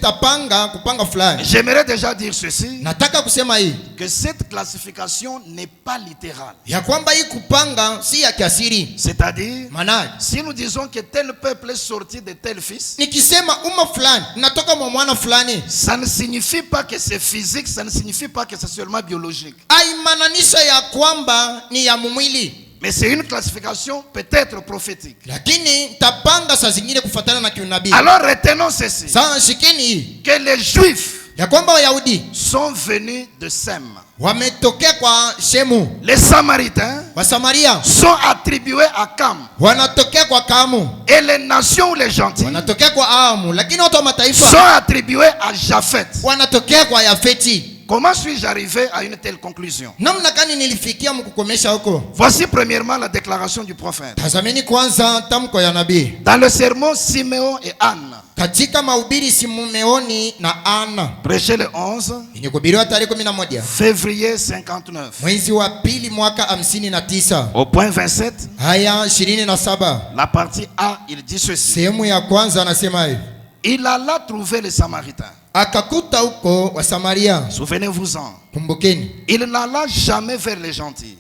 Tapanga kupanga fulani. J'aimerais déjà dire ceci, Nataka kusema hii que cette classification n'est pas littérale. ya kwamba hii kupanga si ya kiasiri. C'est-à-dire, Maana si nous disons que tel peuple est sorti de tel fils, nikisema fulani natoka mwa mwana fulani, ça ne signifie pas que c'est physique, ça ne signifie pas que c'est seulement biologique. haimaanisha ya kwamba ni ya mwili, Mais c'est une classification peut-être prophétique. lakini tapanga saa zingine kufuatana na kiunabii. Alors retenons ceci, Sasa shikeni hii que les Juifs ya kwamba Wayahudi sont venus de Sem. wametokea kwa Shemu, Les Samaritains Wasamaria sont attribués à Cam. wanatokea kwa Kamu, Et les nations ou les gentils wanatokea kwa Amu, lakini watu wa sont mataifa attribués à Japhet. wanatokea kwa Yafeti. Comment suis-je arrivé à une telle conclusion? Namna gani nilifikia mkukomesha huko? Voici premièrement la déclaration du prophète. Tazameni kwanza tamko ya nabii Dans le sermon Siméon et Anne, katika mahubiri Simeoni na Ana prêché le 11 yenye kuhubiriwa tarehe 11 février 59. mwezi wa pili mwaka 59 Au point 27, haya 27 la partie A, il dit ceci. sehemu ya kwanza anasema hivi: Il alla trouver les Samaritains. akakuta huko Wasamaria. Souvenez-vous-en. Kumbukeni, Il n'alla jamais vers les gentils.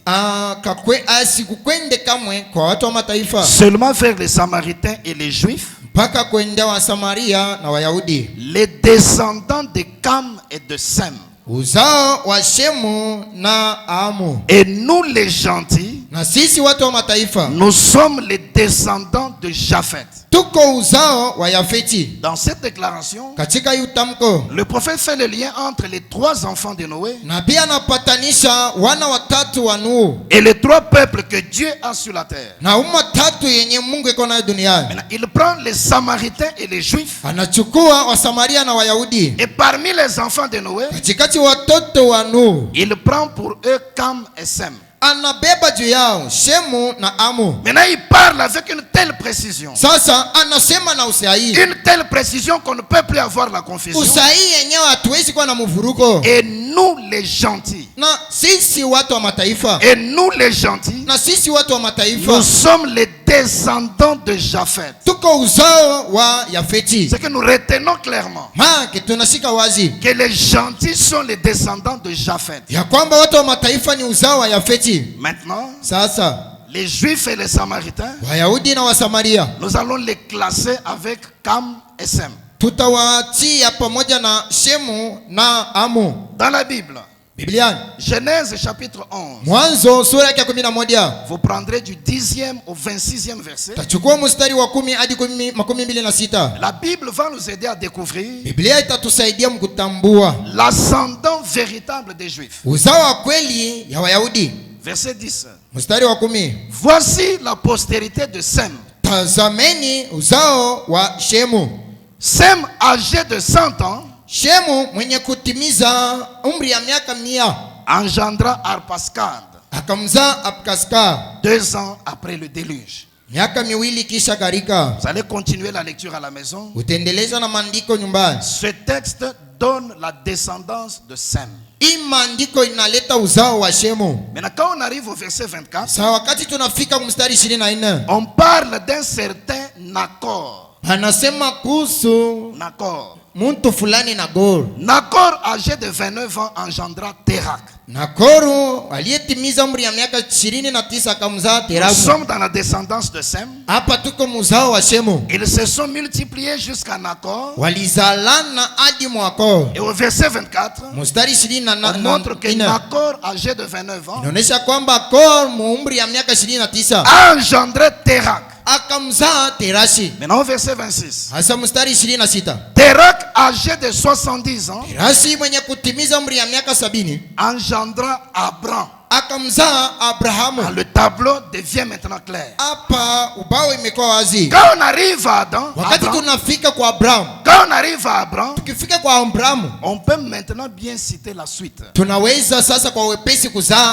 asikukwende kamwe kwa watu wa mataifa, Seulement vers les Samaritains et les Juifs, mpaka kwenda Wasamaria na Wayahudi, les descendants de Cam et de Sem. uzao wa Shemu na Amu. Et nous les gentils, Na sisi watu wa mataifa nous sommes les descendants de Japhet. tuko uzao wa Yafeti. Dans cette déclaration, Katika hii tamko le prophète fait le lien entre les 3 enfants de Noé nabii anapatanisha wana watatu wa Nuhu et les 3 peuples que Dieu a sur la terre. na tatu yenye Mungu iko nayo duniani. Maintenant, il prend les Samaritains et les Juifs. Anachukua Wasamaria na Wayahudi, Et parmi les enfants de Noé, katikati watoto wa Nuhu il prend pour eux Cam et Sem. anabeba juu yao Shemu na Amu. Maintenant, il parle avec une telle précision. Sasa anasema na usahihi, Une telle précision qu'on ne peut plus avoir la confusion. usahihi yenyewe hatuwezi kuwa na mvurugo. Et nous les gentils, Na sisi watu wa mataifa, et nous les gentils, na sisi watu wa mataifa nous sommes les descendants de Japhet. tuko uzao wa Yafeti. C'est que nous retenons clairement Maana tunashika wazi que les gentils sont les descendants de Japhet. ya kwamba watu wa mataifa ni uzao wa Yafeti. Maintenant, Sasa les Juifs et les Samaritains, Wayahudi na Wasamaria nous allons les classer avec Cam et Sem. tutawaachia pamoja na Shemu na Amu. Dans la Bible, Biblia Genèse chapitre 11, Mwanzo sura ya 11, vous prendrez du 10e au 26e verset. tachukua mstari wa 10 hadi 26. La Bible va nous aider à découvrir Biblia itatusaidia mkutambua l'ascendant véritable des Juifs. uzao wa kweli ya Wayahudi. Verset 10. Mstari wa 10, Voici la postérité de Sem. tazameni uzao wa Shemu. Sem, âgé de 100 ans, Shemu mwenye kutimiza umri ya miaka 100 engendra Arpascad akamzaa Arpakshad 2 ans après le déluge. miaka 2 kisha gharika. Vous allez continuer la lecture à la maison. Utaendeleza na maandiko nyumbani. Ce texte donne la descendance de Sem. Hii maandiko inaleta uzao wa Shemu. Maintenant, quand on arrive au verset 24, Sa wakati tunafika mstari 24, on parle d'un certain Nakor. anasema kuhusu Nakor. mtu fulani Nagor. Nakor, âgé de 29 ans, engendra Terak. Nakoru aliyetimiza umri ya miaka 29 akamzaa Nous Teraku. sommes dans la descendance de Sem. Hapa tuko muzao wa Shemu. Ils se sont multipliés jusqu'à Nakor. Walizalana hadi mwako. Et au verset 24, Mstari 24 on montre que Nakor, âgé de 29 ans, inaonyesha kwamba Kor umri ya miaka 29 a engendré Terak. akamzaa Terashi. Maintenant au verset 26. Hasa mstari 26, Terak, âgé de 70 ans, Terashi mwenye kutimiza umri ya miaka 70 engendra Abram. akamzaa Abrahamu. Le tableau devient maintenant clair. Hapa ubao imekuwa wazi. Quand on arrive à Adam, Wakati tunafika kwa Abraham, quand on arrive à Abraham, tukifika kwa Abrahamu, on peut maintenant bien citer la suite. Tunaweza sasa kwa wepesi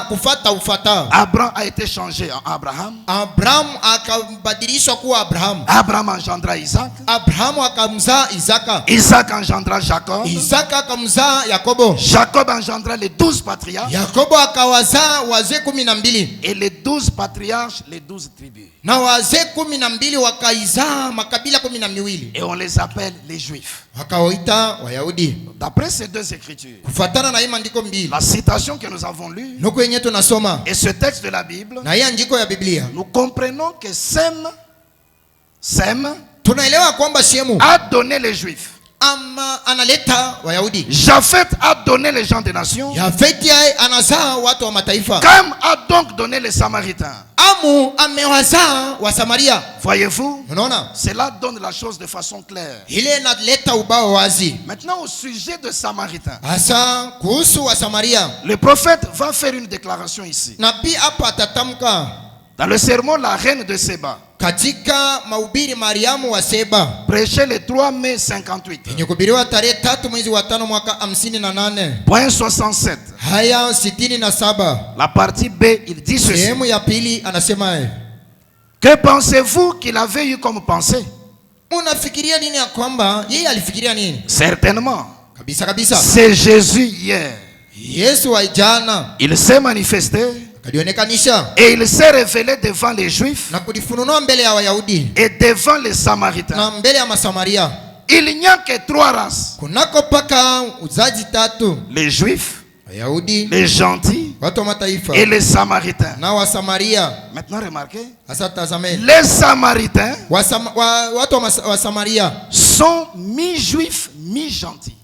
kufuata ufuatao. Abraham a été changé en Abraham. Abraham akabadilishwa kuwa Abraham. Abraham engendra Isaac. Abrahamu akamzaa Isaka. Isaac engendra Jacob. Isaka akamzaa Yakobo. Jacob engendra les 12 patriarches. Yakobo akawazaa wazee 12. Et les 12 patriarches, les 12 tribus. Na wazee 12 wakaizaa makabila 12. Et on les appelle les Juifs. Wakaoita Wayahudi. D'après ces deux écritures, Kufuatana na hii maandiko mbili, la citation que nous avons lue nuko yenye tunasoma et ce texte de la Bible, na hii andiko ya Biblia, nous comprenons que Sem tunaelewa kwamba Shemu a donné les Juifs. ama analeta Wayahudi. Japhet a donné les gens des nations. Yafeti anazaa watu wa mataifa. Cam a donc donné les Samaritains. Amu amewazaa wa Samaria. Voyez-vous? Unaona? Cela donne la chose de façon claire. Ile inaleta ubao wazi. Maintenant au sujet de Samaritains. Asa kuhusu wa Samaria, Le prophète va faire une déclaration ici. nabii hapa atatamka Dans le sermon La reine de Séba, katika mahubiri Mariamu wa Seba, prêché le 3 mai 58. yenye kuhubiriwa tarehe 3 mwezi wa 5 mwaka 58. Point 67. Haya 67. La partie B, il dit ceci. Sehemu ya pili anasema Que pensez-vous qu'il avait eu comme pensée? unafikiria nini ya kwamba yeye alifikiria nini? Certainement. Kabisa kabisa. C'est Jésus hier. Yesu wa jana Il s'est manifesté kadionekanisha et il s'est révélé devant les Juifs na kujifunua mbele ya Wayahudi et devant les Samaritains. na mbele ya Masamaria. Il n'y a que 3 races. Kunako paka uzazi 3: Les Juifs, Wayahudi, les gentils watu wa mataifa et les Samaritains. na wa Samaria. Maintenant remarquez, Sasa tazameni, les Samaritains watu wa Samaria sont mi-juifs, mi-gentils.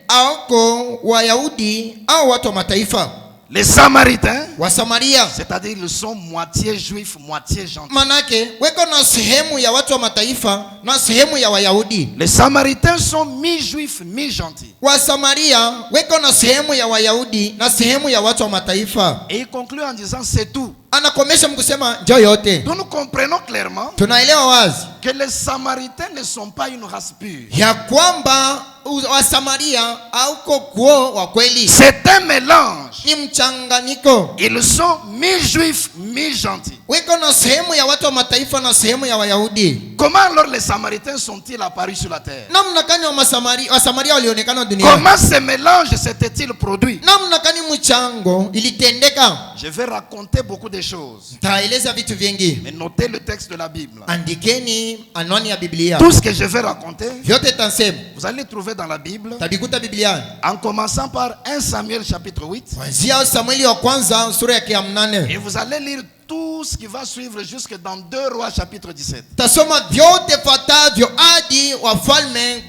Auko Wayahudi au watu wa mataifa. Les Samaritains, Wa Samaria c'est-à-dire ils sont moitié juifs, moitié gentils. manake weko na sehemu ya watu wa mataifa na sehemu ya Wayahudi. Les Samaritains sont mi-juifs, mi-gentils. Wa Samaria weko na sehemu ya Wayahudi na sehemu ya watu wa mataifa. Et il conclut en disant c'est tout. Anakomesha mkusema ndio yote. Donc nous comprenons clairement Tunaelewa wazi que les Samaritains ne sont pas une race pure. ya kwamba wa Samaria auko kuo wa kweli. C'est un mélange. Ni mchanganyiko. Ils sont mi-juifs, mi-gentils. Weko na sehemu ya watu wa mataifa na sehemu ya Wayahudi. Comment alors les Samaritains sont-ils apparus sur la terre? Namna gani wa Samaria walionekana duniani? Comment ce mélange s'était-il produit? Namna gani mchango ilitendeka? Je vais raconter beaucoup de choses. Taeleza vitu vingi. Mais notez le texte de la Bible. Andikeni anwani ya Biblia. Tout ce que je vais raconter, Vyote tansema. vous allez trouver dans la Bible, Tabikuta Biblia. en commençant par 1 Samuel chapitre 8. Kuanzia Samueli wa kwanza sura ya 8. Et vous allez lire tout ce qui va suivre jusque dans 2 Rois chapitre 17. Tasoma vyote fatavyo hadi wafalme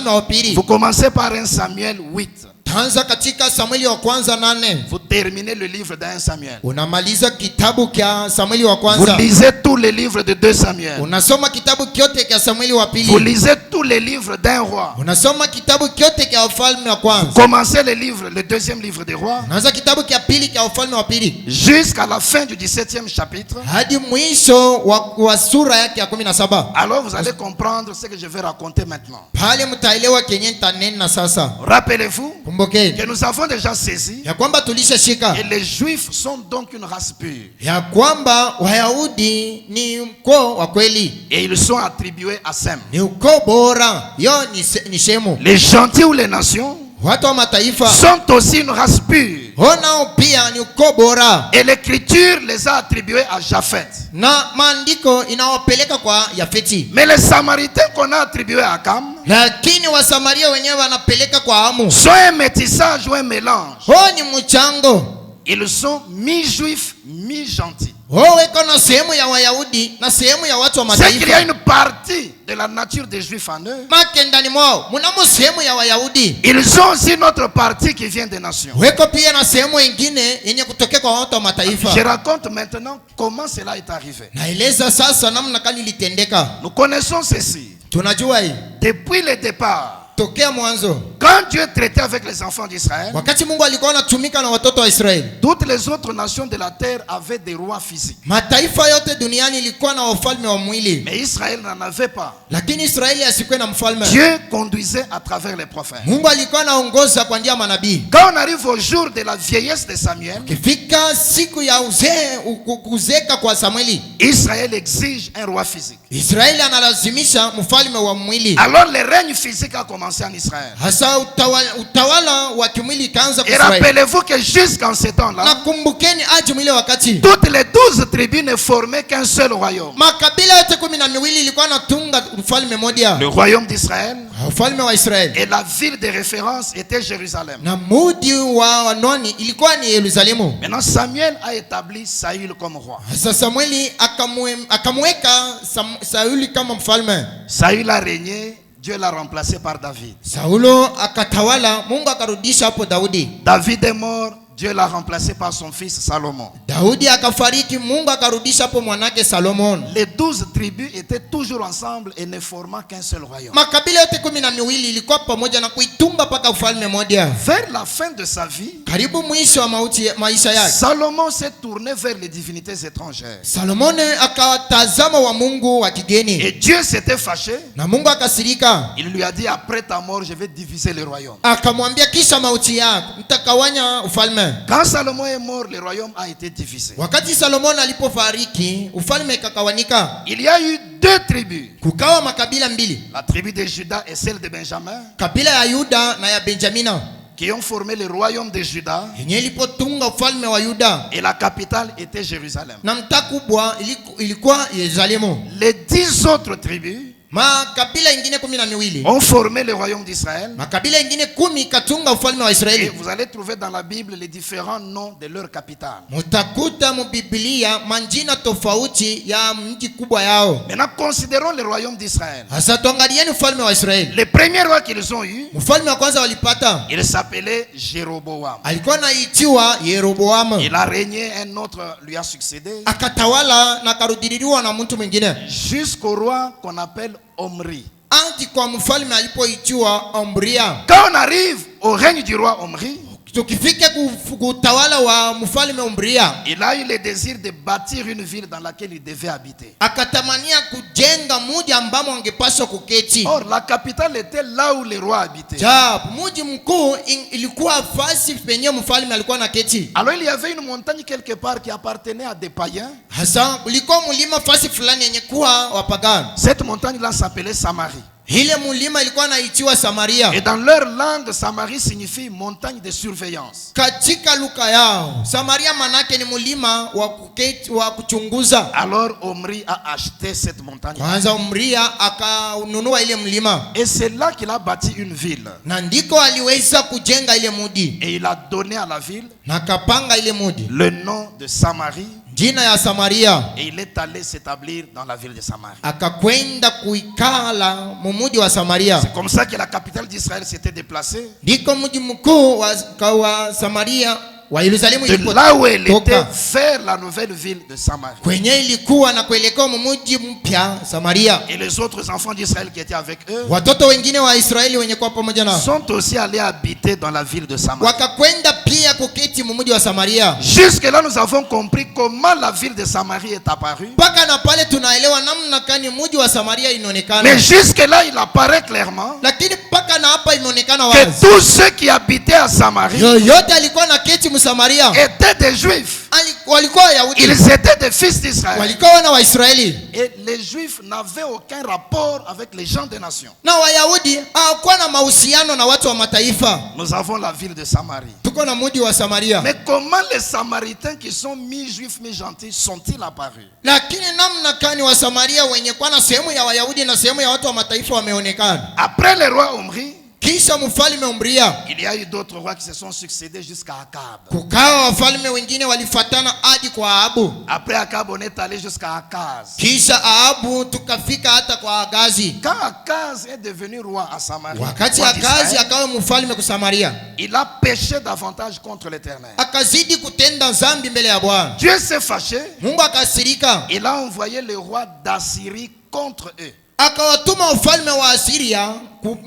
wa pili. Vous commencez par 1 Samuel 8. Tanza katika Samueli wa kwanza 8. Vous terminez le livre d'1 Samuel. Unamaliza kitabu kia Samueli wa Vous kwanza. lisez tous les livres de 2 Samuel. Unasoma kitabu kyote kia Samueli wa Vous pili. lisez tous les livres d'un roi. Unasoma kitabu kyote kia wafalme wa kwanza. Commencez le deuxième livre des rois. Unaanza kitabu kia pili kia wafalme wa pili. Jusqu'à la fin du 17e chapitre. Hadi mwisho wa sura yake ya 17. Alors vous allez comprendre ce que je vais raconter maintenant. Pale mtaelewa kenye nitanena sasa. Rappelez-vous Kumbukeni que nous avons déjà saisi ya kwamba tulishashika et les Juifs sont donc une race pure. ya kwamba Wayahudi ni ukoo wa kweli. Et ils sont attribués à Sem. Ni ukoo bora. Yo ni Shemu. Les gentils ou les nations Watu wa mataifa sont aussi une race pure. honao pia ni ukoo bora. Et l'écriture les a attribués à Japhet. Na maandiko inawapeleka kwa Yafeti. Mais les Samaritains qu'on a attribués à Cam Lakini wa Samaria wenyewe wanapeleka kwa Amu. sont un métissage ou un mélange. Ni mchango. Ils sont mi-juifs, mi-gentils. Weko na sehemu ya Wayahudi na sehemu ya watu wa C'est qu'il y a mataifa. une partie de la nature des Juifs en eux. Make ndani mwao mnamo sehemu ya Wayahudi. Ils ont aussi une autre partie qui vient des nations. Weko pia na sehemu ingine yenye kutokea kwa watu wa mataifa. Je raconte maintenant comment cela est arrivé. Naeleza sasa namna kani litendeka. Nous connaissons ceci. Tunajua hii. Depuis le départ, tokea mwanzo. Quand Dieu traitait avec les enfants d'Israël, Wakati Mungu alikuwa anatumika na watoto wa Israeli, toutes les autres nations de la terre avaient des rois physiques. mataifa yote duniani ilikuwa na wafalme wa mwili, Mais Israël n'en avait pas. lakini Israeli asikuwe na mfalme. Dieu conduisait à travers les prophètes. Mungu alikuwa anaongoza kwa njia ya manabii. Quand on arrive au jour de la vieillesse de Samuel, Kifika siku ya kuzeka kwa Samueli, Israël exige un roi physique. Israeli analazimisha mfalme wa mwili. Alors le règne physique a commencé en Israël. Hasa utawala wa kimwili ikaanza kwa Et Israeli. rappelez-vous que jusqu'en ce Na temps-là, kumbukeni aje mwile wakati toutes les 12 tribus ne formaient qu'un seul royaume. makabila yote 12 ilikuwa natunga mfalme moja, Le royaume d'Israël, ufalme wa Israeli, et la ville de référence était Jérusalem. na mudi wa wanoni ilikuwa ni Yerusalemu. Maintenant, Samuel a établi Saül comme roi. Sasa Samueli akamweka Sauli kama mfalme. Saül a régné, Dieu l'a remplacé par David. Saulo akatawala, Mungu akarudisha hapo Daudi. David est mort, Dieu l'a remplacé par son fils Salomon. Daudi akafariki, Mungu akarudisha hapo mwanake Salomon. Les 12 tribus étaient toujours ensemble et ne formant qu'un seul royaume. Makabila yote 12 ilikuwa pamoja na kuitumba paka ufalme moja. Vers la fin de sa vie, Karibu mwisho wa maisha yake, Salomon s'est tourné vers les divinités étrangères. Salomon akatazama wa Mungu wa kigeni, Et Dieu s'était fâché. na Mungu akasirika, Il lui a dit, après ta mort, je vais diviser le royaume. akamwambia kisha mauti yako mtakawanya ufalme. Quand Salomon est mort, le royaume a été divisé. Wakati Salomon alipofariki, ufalme ikagawanika. Il y a eu 2 tribus. Kukawa makabila mbili, La tribu de Juda et celle de Benjamin, kabila ya Yuda na ya Benjamina, qui ont formé le royaume de Juda. yenye ilipotunga ufalme wa Yuda, Et la capitale était Jérusalem. na mtaa kubwa ilikuwa Yerusalemu. Les 10 autres tribus Makabila ingine 12, ont formé le royaume d'Israël. makabila ingine 10 ikatunga ufalme wa Et Israeli. vous allez trouver dans la Bible les différents noms de leur capitale. Mutakuta mu Biblia manjina tofauti ya mji kubwa yao. Maintenant, considérons le royaume d'Israël. Hasa tuangalieni ufalme wa Israeli. Le premier roi qu'ils ont eu, Mfalme wa kwanza walipata il s'appelait Jéroboam. alikuwa anaitiwa Yeroboamu. Il a régné, un autre lui a succédé, Akatawala na karudiriwa na mtu mwingine jusqu'au roi qu'on appelle Omri. hadi kwa mfalme alipoitiwa Omria. Quand on arrive au règne du roi Omri, Tukifika kutawala wa mfalme Omria, il a eu le désir de bâtir une ville dans laquelle il devait habiter. akatamania kujenga mji ambamo angepaswa kuketi. Or, la capitale était là où le roi habitait. Mji mkuu ilikuwa fasi penye mfalme alikuwa na keti. Alors, il y avait une montagne quelque part qui appartenait à des païens. Hasa ulikuwa mulima fasi fulani yenye kuwa wapagani. Cette montagne-là s'appelait Samarie. Ile mulima ilikuwa naitiwa Samaria. Et dans leur langue, Samarie signifie montagne de surveillance. Katika lugha yao Samaria manake ni mulima wa kuketi wa kuchunguza. Alors Omri a acheté cette montagne. Kwanza Omria akanunua ile mlima, Et c'est là qu'il a bâti une ville. na ndiko aliweza kujenga ile mudi, Et il a donné à la ville na kapanga ile mudi le nom de Samarie. jina ya Samaria. Et il est allé s'établir dans la ville de Samarie. Akakwenda kuikala mumuji wa Samaria. C'est comme ça que la capitale d'Israël s'était déplacée. Ndiko mji mkuu wa Samaria wa Yerusalemu De là où elle était ilipotoka, vers la nouvelle ville de Samarie. kwenye ilikuwa na kuelekea mumuji mpya Samaria. Et les autres enfants d'Israël qui étaient avec eux Watoto wengine wa Israeli wenye kuwa pamoja nao sont aussi allés habiter dans la ville de Samarie. wakakwenda pia kuketi mumuji wa Samaria. Jusque là, nous avons compris comment la ville de Samarie est apparue. Mpaka na pale tunaelewa namna gani mji wa Samaria inaonekana. Mais jusque là, il apparaît clairement Lakini mpaka na hapa imeonekana que wazi, tous ceux qui habitaient à Samarie yoyote alikuwa na keti Msamaria étaient des Juifs. walikuwa Wayahudi, Ils étaient des fils d'Israël. walikuwa wana wa Israeli, Et les Juifs n'avaient aucun rapport avec les gens des nations. na Wayahudi hawakuwa na mahusiano na watu wa mataifa. Nous avons la ville de Samarie. Tuko na mji wa Samaria. Mais comment les Samaritains qui sont mi-juifs, mi-gentils sont-ils apparus? Lakini namna gani wa Samaria wenye kwa na sehemu ya Wayahudi na sehemu ya watu wa mataifa wameonekana? Après le roi Omri, Kisha mfalme Omria, il y a eu d'autres rois qui se sont succédés jusqu'à Akab. kukawa wafalme wengine walifatana hadi kwa Ahabu. Après Akab, on est allé jusqu'à Akaz. Kisha Ahabu tukafika hata kwa Agazi. Quand Akaz est devenu roi à Samarie, Wakati roi d'Israël, Agazi akawa mfalme ku Samaria, il a péché davantage contre l'Éternel. akazidi kutenda dhambi mbele ya Bwana. Dieu s'est fâché. Mungu akasirika, Il a envoyé le roi d'Assyrie contre eux. akawatuma ufalme wa Asiria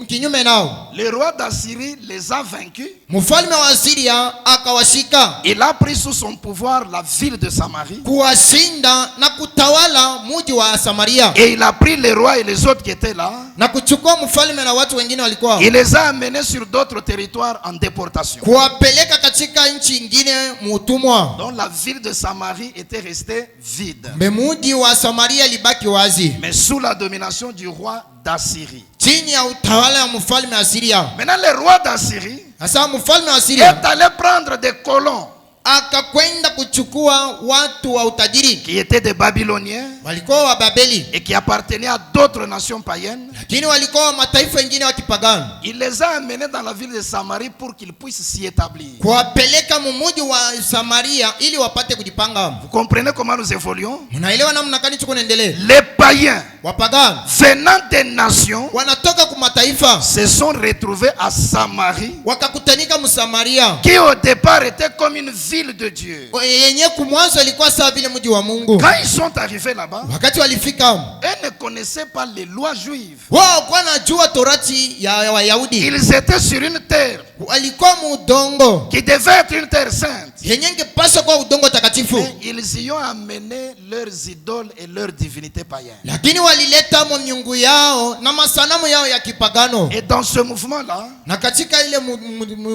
kinyume nao. Le roi d'Assyrie les a vaincus. Mfalme wa Asiria akawashika. Il a pris sous son pouvoir la ville de Samarie. Kuwashinda na kutawala mji wa Samaria. Et il a pris les rois et les autres qui étaient là. Na kuchukua mfalme na watu wengine walikuwa. Il les a amenés sur d'autres territoires en déportation. Kuwapeleka katika nchi nyingine mutumwa. Donc la ville de Samarie était restée vide. Mji wa Samaria libaki wazi. Mais sous la domination du roi d'Assyrie. Chini ya utawala wa mfalme wa Asiria. Maintenant le roi d'Assyrie Sasa mfalme wa Asiria est allé prendre des colons akakwenda kuchukua watu wa utajiri qui étaient des Babyloniens walikuwa wa Babeli et qui appartenaient à d'autres nations païennes. lakini walikuwa mataifa mengine wa kipagano. Il les a amenés dans la ville de Samarie pour qu'ils puissent s'y établir. Kuwapeleka mji wa Samaria ili wapate kujipanga. Vous comprenez comment nous évoluons? Mnaelewa namna gani tuko naendelea? Les païens Wapagano venant des nations wanatoka kwa mataifa se sont retrouvés à Samarie, wakakutanika Msamaria qui au départ était comme une ville de Dieu. yenye kumwanzo ilikuwa sawa vile mji wa Mungu. Quand ils sont arrivés là-bas, Wakati walifika eux ne connaissaient pas les lois juives. wao kwa najua torati ya Wayahudi. Ils étaient sur une terre Walikuwa mudongo qui devait être une terre sainte. yenye ingepaswa kwa udongo takatifu. Mais ils y ont amené leurs idoles et leurs divinités païennes. Lakini walileta miungu yao na masanamu yao ya kipagano. Et dans ce mouvement-là, Na katika ile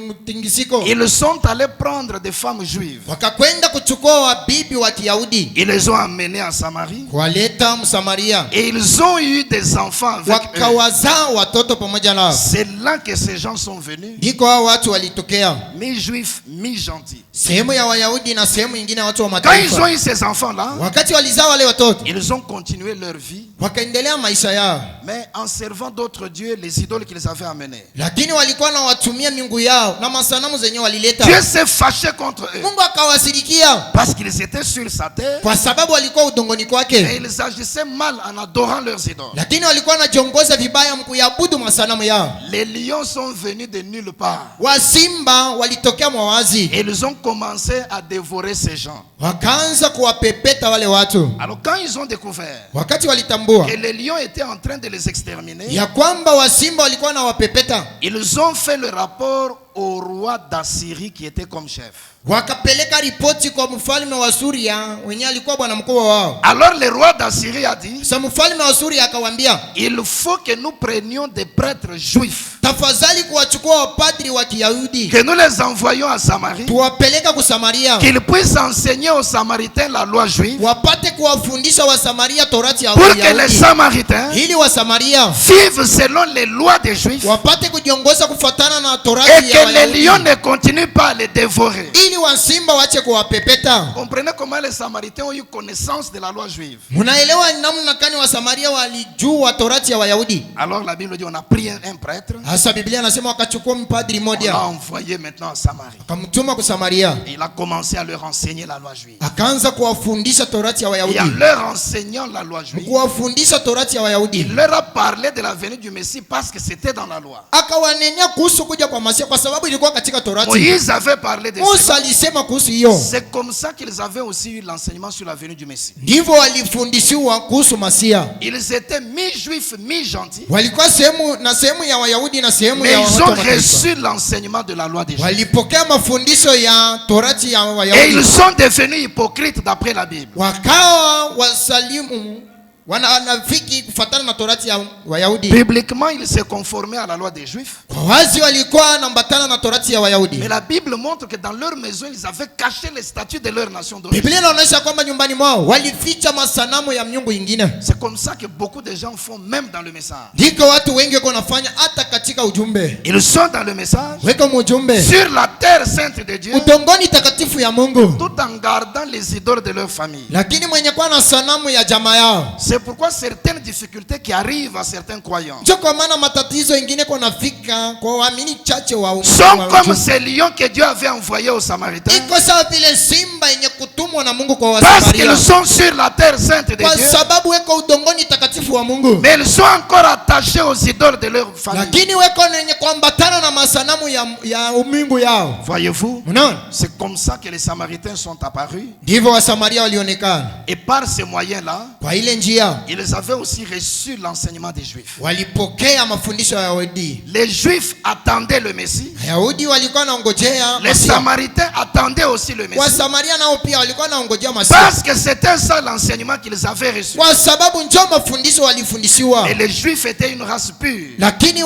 mtingisiko ils sont allés prendre des femmes juives. wakakwenda kuchukua wabibi wa Kiyahudi Ils les ont amenés en Samarie. kuwaleta Msamaria Et ils ont eu des enfants avec eux. wakawazaa watoto pamoja nao. C'est là que ces gens sont venus, Ndiko hao watu walitokea, mi-juifs, mi-gentils. sehemu ya Wayahudi na sehemu nyingine watu wa Quand ils ont mataifa. eu ces enfants-là, Wakati walizaa wale watoto ils ont continué leur vie, wakaendelea maisha yao, mais en servant d'autres dieux, les idoles qu'ils avaient amenés. lakini walikuwa na watumia miungu yao na masanamu zenye walileta. Dieu s'est fâché contre eux Mungu akawasirikia parce qu'ils étaient sur sa terre kwa sababu walikuwa udongoni et kwake, ils agissaient mal en adorant leurs idoles. lakini walikuwa wanajiongoza vibaya mkuabudu masanamu yao. Les lions sont venus de nulle part Wasimba walitokea mwawazi, et ils ont commencé à dévorer ces gens. wakaanza kuwapepeta wale watu. Alors quand ils ont découvert Wakati walitambua que les lions étaient en train de les exterminer, ya kwamba wasimba walikuwa na wapepeta, ils ont fait le rapport au roi d'Assyrie qui était comme chef. wakapeleka ripoti kwa mfalme wa Suria wenye alikuwa bwana mkubwa wao. Alors le roi d'Assyrie a dit, Sasa mfalme wa Suria akawaambia, il faut que nous prenions des prêtres juifs, tafadhali kuwachukua wapadri wa Kiyahudi que nous les envoyions à Samarie, tuwapeleka kusamaria, qu'ils puissent enseigner aux Samaritains la loi juive, wapate kuwafundisha Wasamaria torati ya pour que les Wayahudi, Samaritains ili Wasamaria vivent selon les lois des Juifs wapate kujiongoza kufuatana na et torati ya que les lions Wayahudi, ne continuent pas à les dévorer. ili wasimba wache kuwapepeta. Comprenez comment les Samaritains ont eu connaissance de la loi juive. Munaelewa namna gani Wasamaria walijua torati ya Wayahudi? Alors la Bible dit, on a pris un prêtre, Hasa Biblia anasema wakachukua mpadri on l'a mmoja envoyé maintenant à Samarie. akamtuma kusamaria, Et il a commencé à leur enseigner la loi juive. akaanza kuwafundisha torati ya Et en Wayahudi. leur enseignant la loi juive, Kuwafundisha torati ya Wayahudi, il leur a parlé de la venue du Messie parce que c'était dans la loi. akawanenea kuhusu kuja kwa Masia kwa sababu ilikuwa katika torati. Moïse avait parlé de Musa ça. alisema kuhusu hiyo. C'est comme ça qu'ils avaient aussi eu l'enseignement sur la venue du Messie. Ndivyo walifundishiwa kuhusu Masia. Ils étaient mi-juifs, mi-gentils, Walikuwa sehemu na sehemu ya Wayahudi na sehemu mais ya ils watu ont wa mataifa. reçu l'enseignement de la loi des Juifs. Walipokea mafundisho ya torati ya Et Wayahudi, ils sont devenus hypocrites d'après la Bible. wakawa wasalimu wanafiki kufuatana na torati ya Wayahudi. Bibliquement, ils se conformaient à la loi des Juifs. Kwa wazi walikuwa wanambatana na torati ya Wayahudi. Mais la Bible montre que dans leur maison, ils avaient caché les statuts de leur nation d'origine. Biblia inaonyesha kwamba nyumbani mwao walificha masanamu ya miungu ingine. C'est comme ça que beaucoup de gens font, même dans le message. Ndiko watu wengi wako wanafanya hata katika ujumbe. Ils sont dans le message, Weko mujumbe sur la terre sainte de Dieu, udongoni takatifu ya Mungu, tout en gardant les idoles de leur famille. lakini mwenye kuwa na sanamu ya jamaa yao. C'est pourquoi certaines difficultés qui arrivent à certains croyants Ndio kwa maana matatizo ingine kunafika kwa waamini chache wa sont comme ces lions que Dieu avait envoyés aux Samaritains, iko sawa vile simba yenye kutumwa na Mungu kwa parce Wasamaria, qu'ils sont sur la terre sainte de kwa Dieu. sababu weko udongoni takatifu utukufu wa Mungu. Mais ils sont encore attachés aux idoles de leur famille. Lakini weko wenye kuambatana na masanamu ya umungu yao. Voyez-vous? Unaona? C'est comme ça que les Samaritains sont apparus. Ndivyo Wasamaria walionekana. Et par ces moyens-là, Kwa ile njia ils avaient aussi reçu l'enseignement des Juifs. walipokea mafundisho ya Wayahudi. Les Juifs attendaient le Messie. Wayahudi walikuwa naongojea Les Masia. Samaritains attendaient aussi le Messie. Wasamaria nao pia walikuwa naongojea Masia. Parce que c'était ça l'enseignement qu'ils avaient reçu. Kwa sababu njoo mafundisho walifundishiwa. Et les Juifs étaient une race pure. Lakini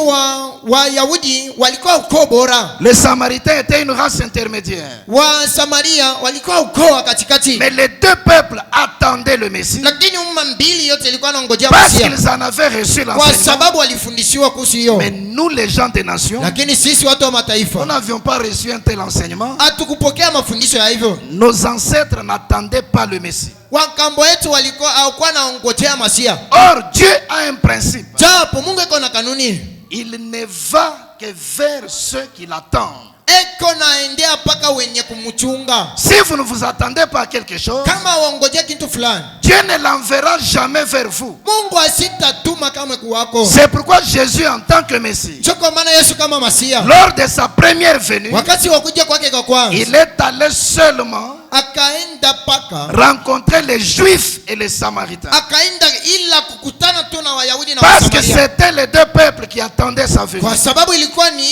Wayahudi walikuwa ukoo bora. Les Samaritains étaient une race intermédiaire. Wasamaria walikuwa ukoo wa katikati. Mais les deux peuples attendaient le Messie. Lakini umma mbili yote ilikuwa naongojea Parce Masia. qu'ils en avaient reçu Kwa l'enseignement. sababu walifundishiwa kuhusu hiyo. Mais nous, les gens des nations, Lakini sisi watu wa nous mataifa n'avions pas reçu un tel enseignement. hatukupokea mafundisho ya hivyo. Nos ancêtres n'attendaient pas le Messie. Wakambo wetu walikuwa hawakuwa naongojea Masia. Or, Dieu a un principe. Japo Mungu iko na kanuni. Il ne va que vers ceux qui l'attendent. Eko naendea paka wenye kumchunga. Si vous ne vous attendez pas à quelque chose, Kama waongojea kitu fulani, Dieu ne l'enverra jamais vers vous. Mungu asitatuma kama kuwako. C'est pourquoi Jésus, en tant que Messie, Choko maana Yesu kama Masia, lors de sa première venue, wakati wa kuja kwake kwa kwanza, il est allé seulement akaenda paka rencontrer les Juifs et les Samaritains. akaenda ila kukutana tu na Wayahudi na Parce que Wasamaria. c'était les deux peuples qui attendaient sa venue. Kwa sababu ilikuwa ni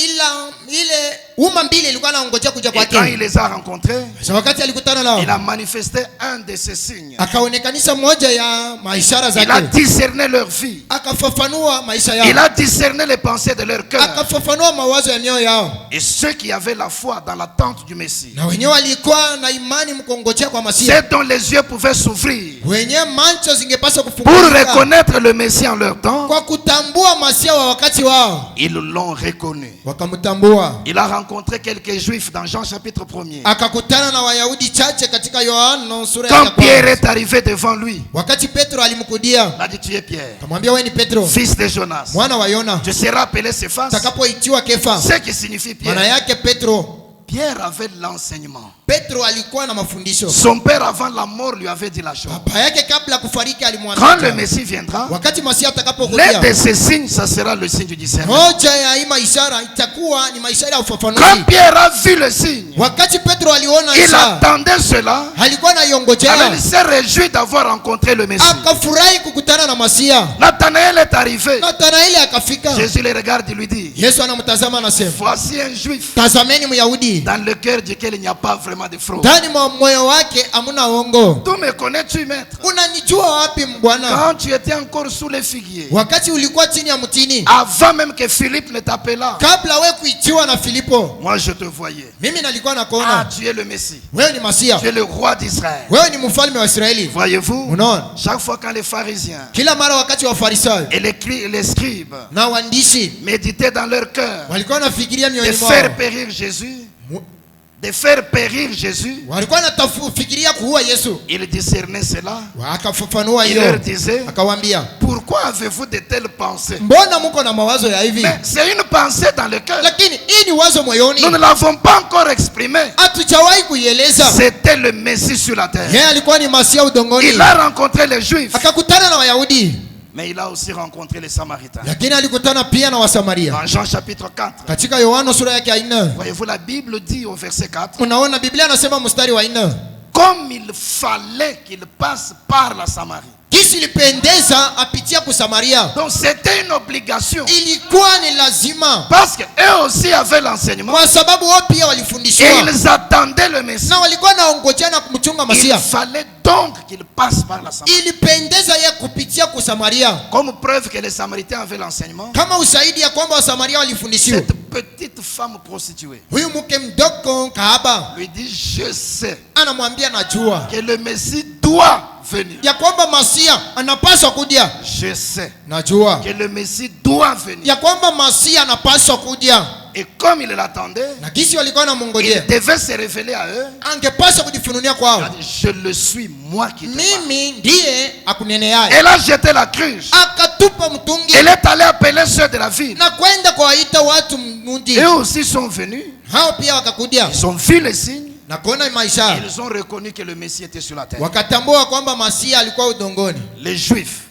ile umma mbili ilikuwa naongojea kuja Et quand il kwake. les a rencontrés, Sasa wakati alikutana nao, il a manifesté un de ces signes. akaonekanisha moja ya maishara Il a zake. discerné leur vie. Akafafanua maisha Il yao. a discerné les pensées de leur cœur. Akafafanua mawazo ya mioyo yao. Et ceux qui avaient la foi dans l'attente du Messie, Na wenyewe walikuwa na imani mkongojea kwa Masia. ceux dont les yeux pouvaient s'ouvrir Wenyewe macho zingepaswa pour kufunguka reconnaître le Messie en leur temps, kwa kutambua Masia wa wakati wao. ils l'ont reconnu. Wakamtambua. Il a rencontré quelques Juifs dans Jean chapitre 1er. Akakutana na Wayahudi chache katika Yohana sura ya Quand Pierre kwanza. est arrivé devant lui, Wakati Petro alimkudia, il a dit: tu es Pierre, akamwambia wewe ni Petro, fils de Jonas. mwana wa Yona. Tu seras appelé Céphas, Takapoitiwa Kefa, ce qui signifie maana Pierre. yake Petro. Pierre avait l'enseignement. Petro alikuwa na mafundisho. Son père avant la mort lui avait dit la chose. Baba yake kabla kufariki Quand le alimwambia, Messie viendra, wakati Masia l'un de atakapokuja, ces signes, ça sera le signe du discernement. moja ya hii maishara itakuwa ni maishara ya Quand ufafanuzi. Pierre a vu le signe, Wakati Petro aliona il ishara, attendait cela. alikuwa Alors naiongojea, il s'est réjoui d'avoir rencontré le Messie. akafurahi kukutana na Masia. Nathanaël est arrivé. Nathanaeli akafika, Jésus le regarde et lui dit: Yesu anamtazama anasema, voici un juif tazameni Myahudi, dans le cœur duquel il n'y a pas vraiment de fraude. ndani mwa moyo wake hamuna ongo. Tu me connais-tu, maître? Unanijua wapi Bwana? Quand tu étais encore sous les figuiers, Wakati ulikuwa chini ya mtini, avant même que Philippe ne t'appelât, kabla we kuitiwa na Filipo, moi je te voyais. mimi nalikuwa Ah, nakuona tu es le Messie. wewe ni Masia, Tu es le roi d'Israël. wewe ni mfalme wa Israeli. Voyez-vous, Unaona, chaque fois quand les pharisiens kila mara wakati wa Farisayo et les scribes na waandishi méditaient dans leur cœur walikuwa nafikiria de mioyoni faire mwao, périr Jésus, de faire périr Jésus, walikuwa nafikiria kuua Yesu. ils discernaient cela. Akafafanua Il leur hiyo, disait: akawaambia, pourquoi avez-vous de telles pensées? mbona muko na mawazo ya hivi? Mais c'est une pensée dans le cœur. Lakini hii ni wazo moyoni, Nous ne l'avons pas encore exprimée. hatujawahi kuieleza. C'était le Messie sur la terre. Yeye alikuwa ni Masia udongoni, Il a rencontré les Juifs, akakutana na Wayahudi, mais il a aussi rencontré les Samaritains. lakini alikutana pia na Wasamaria. Dans Jean chapitre 4, Katika Yohana sura yake ya 4, voyez-vous, la Bible dit au verset 4, unaona Biblia anasema mstari wa 4, comme il fallait qu'il passe par la Samarie. kisi ilipendeza apitia kusamaria. Donc c'était une obligation, Ilikuwa ni lazima, parce qu'eux aussi avaient l'enseignement kwa sababu wao pia et walifundishwa ils attendaient le Messie. na walikuwa naongojea na kumchunga Il Masia. fallait donc qu'il passe par la Samarie. Ilipendeza ye kupitia kusamaria, Comme preuve que les Samaritains avaient l'enseignement, kama ushahidi ya kwamba Wasamaria walifundishwa. cette petite femme prostituée Huyu mke mdogo kahaba lui dit: je sais anamwambia najua que le Messie doit venir. ya kwamba Masia anapaswa kuja, Je sais najua que le Messie doit venir. ya kwamba Masia anapaswa kuja. Et comme il l'attendait, Na kisi walikuwa il namongojea, devait se révéler à eux. angepaswa kujifununia Il kwao, a dit: je le suis, moi qui te parle. mimi ndiye akuneneaye. Elle a jeté la cruche. Akatupa mtungi Elle est allée appeler ceux de la ville. na kwenda kuwaita watu mji. Eux aussi sont venus. Hao pia wakakuja Ils ont vu les signes. na kuona maisha, Ils ont reconnu que le Messie était sur la terre. wakatambua kwamba Masia alikuwa udongoni. Les Juifs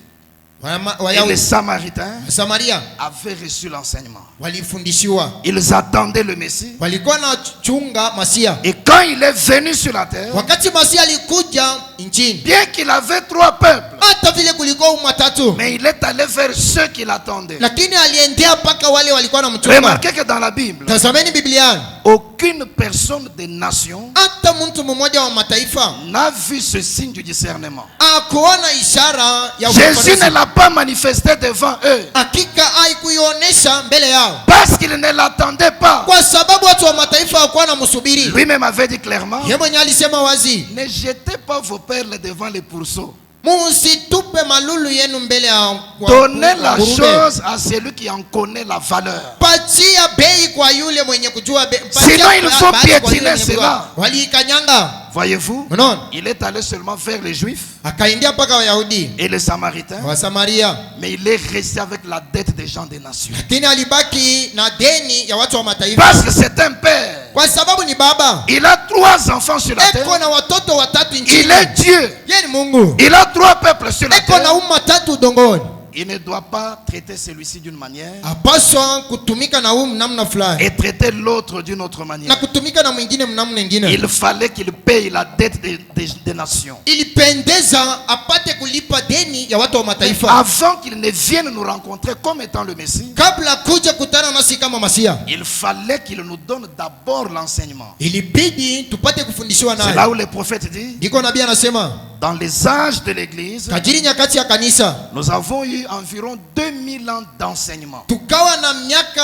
Et les Samaritains Samaria avaient reçu l'enseignement. walifundishiwa. Ils attendaient le Messie. Walikuwa na chunga Masia. Et quand il est venu sur la terre, Wakati Masia alikuja nchini, bien qu'il avait 3 peuples, hata vile kulikuwa matatu, mais il est allé vers ceux qui l'attendaient. lakini aliendea paka wale walikuwa na mchunga. Remarquez que dans la Bible, Tazameni Biblia, aucune personne des nations hata mtu mmoja wa mataifa n'a vu ce signe du discernement. akuona ishara ya Jésus ne l'a pas manifesté devant eux hakika haikuionesha mbele yao, parce qu'il ne l'attendait pas. kwa sababu watu wa mataifa hawakuwa na msubiri. Lui-même avait dit clairement, Yeye mwenyewe alisema wazi, ne jetez pas vos perles devant les pourceaux. musitupe malulu yenu mbele ya Donnez la chose à celui qui en connaît la valeur. Patia bei kwa yule mwenye kujua bei. Sinon il faut piétiner cela. Walikanyanga. Voyez-vous, Unaona? il est allé seulement vers les Juifs Akaingia paka Wayahudi et les Samaritains, wa Samaria, mais il est resté avec la dette des gens des nations. lakini alibaki na deni ya watu wa mataifa, Parce que c'est un père. kwa sababu ni baba. Il a 3 enfants sur la terre. Eko na watoto watatu nchini. Il est Dieu. Yeye ni Mungu. Il a 3 peuples sur la Eko na terre. matatu udongoni. Il ne doit pas traiter celui-ci d'une manière Apaswa kutumika na namna fulani et traiter l'autre d'une autre na manière. kutumika na mwingine namna nyingine. Il fallait qu'il paye la dette des nations. Ilipendeza apate kulipa deni ya watu wa mataifa Avant qu'il ne vienne nous rencontrer comme étant le Messie, kabla kuja kutana nasi kama Masia. il fallait qu'il nous donne d'abord l'enseignement. Ilibidi tupate kufundishiwa C'est là naye. où le prophète dit, Ndiko nabii anasema dans les âges de l'église, kadiri nyakati ya kanisa nous avons eu environ 2000 ans d'enseignement. tukawa na miaka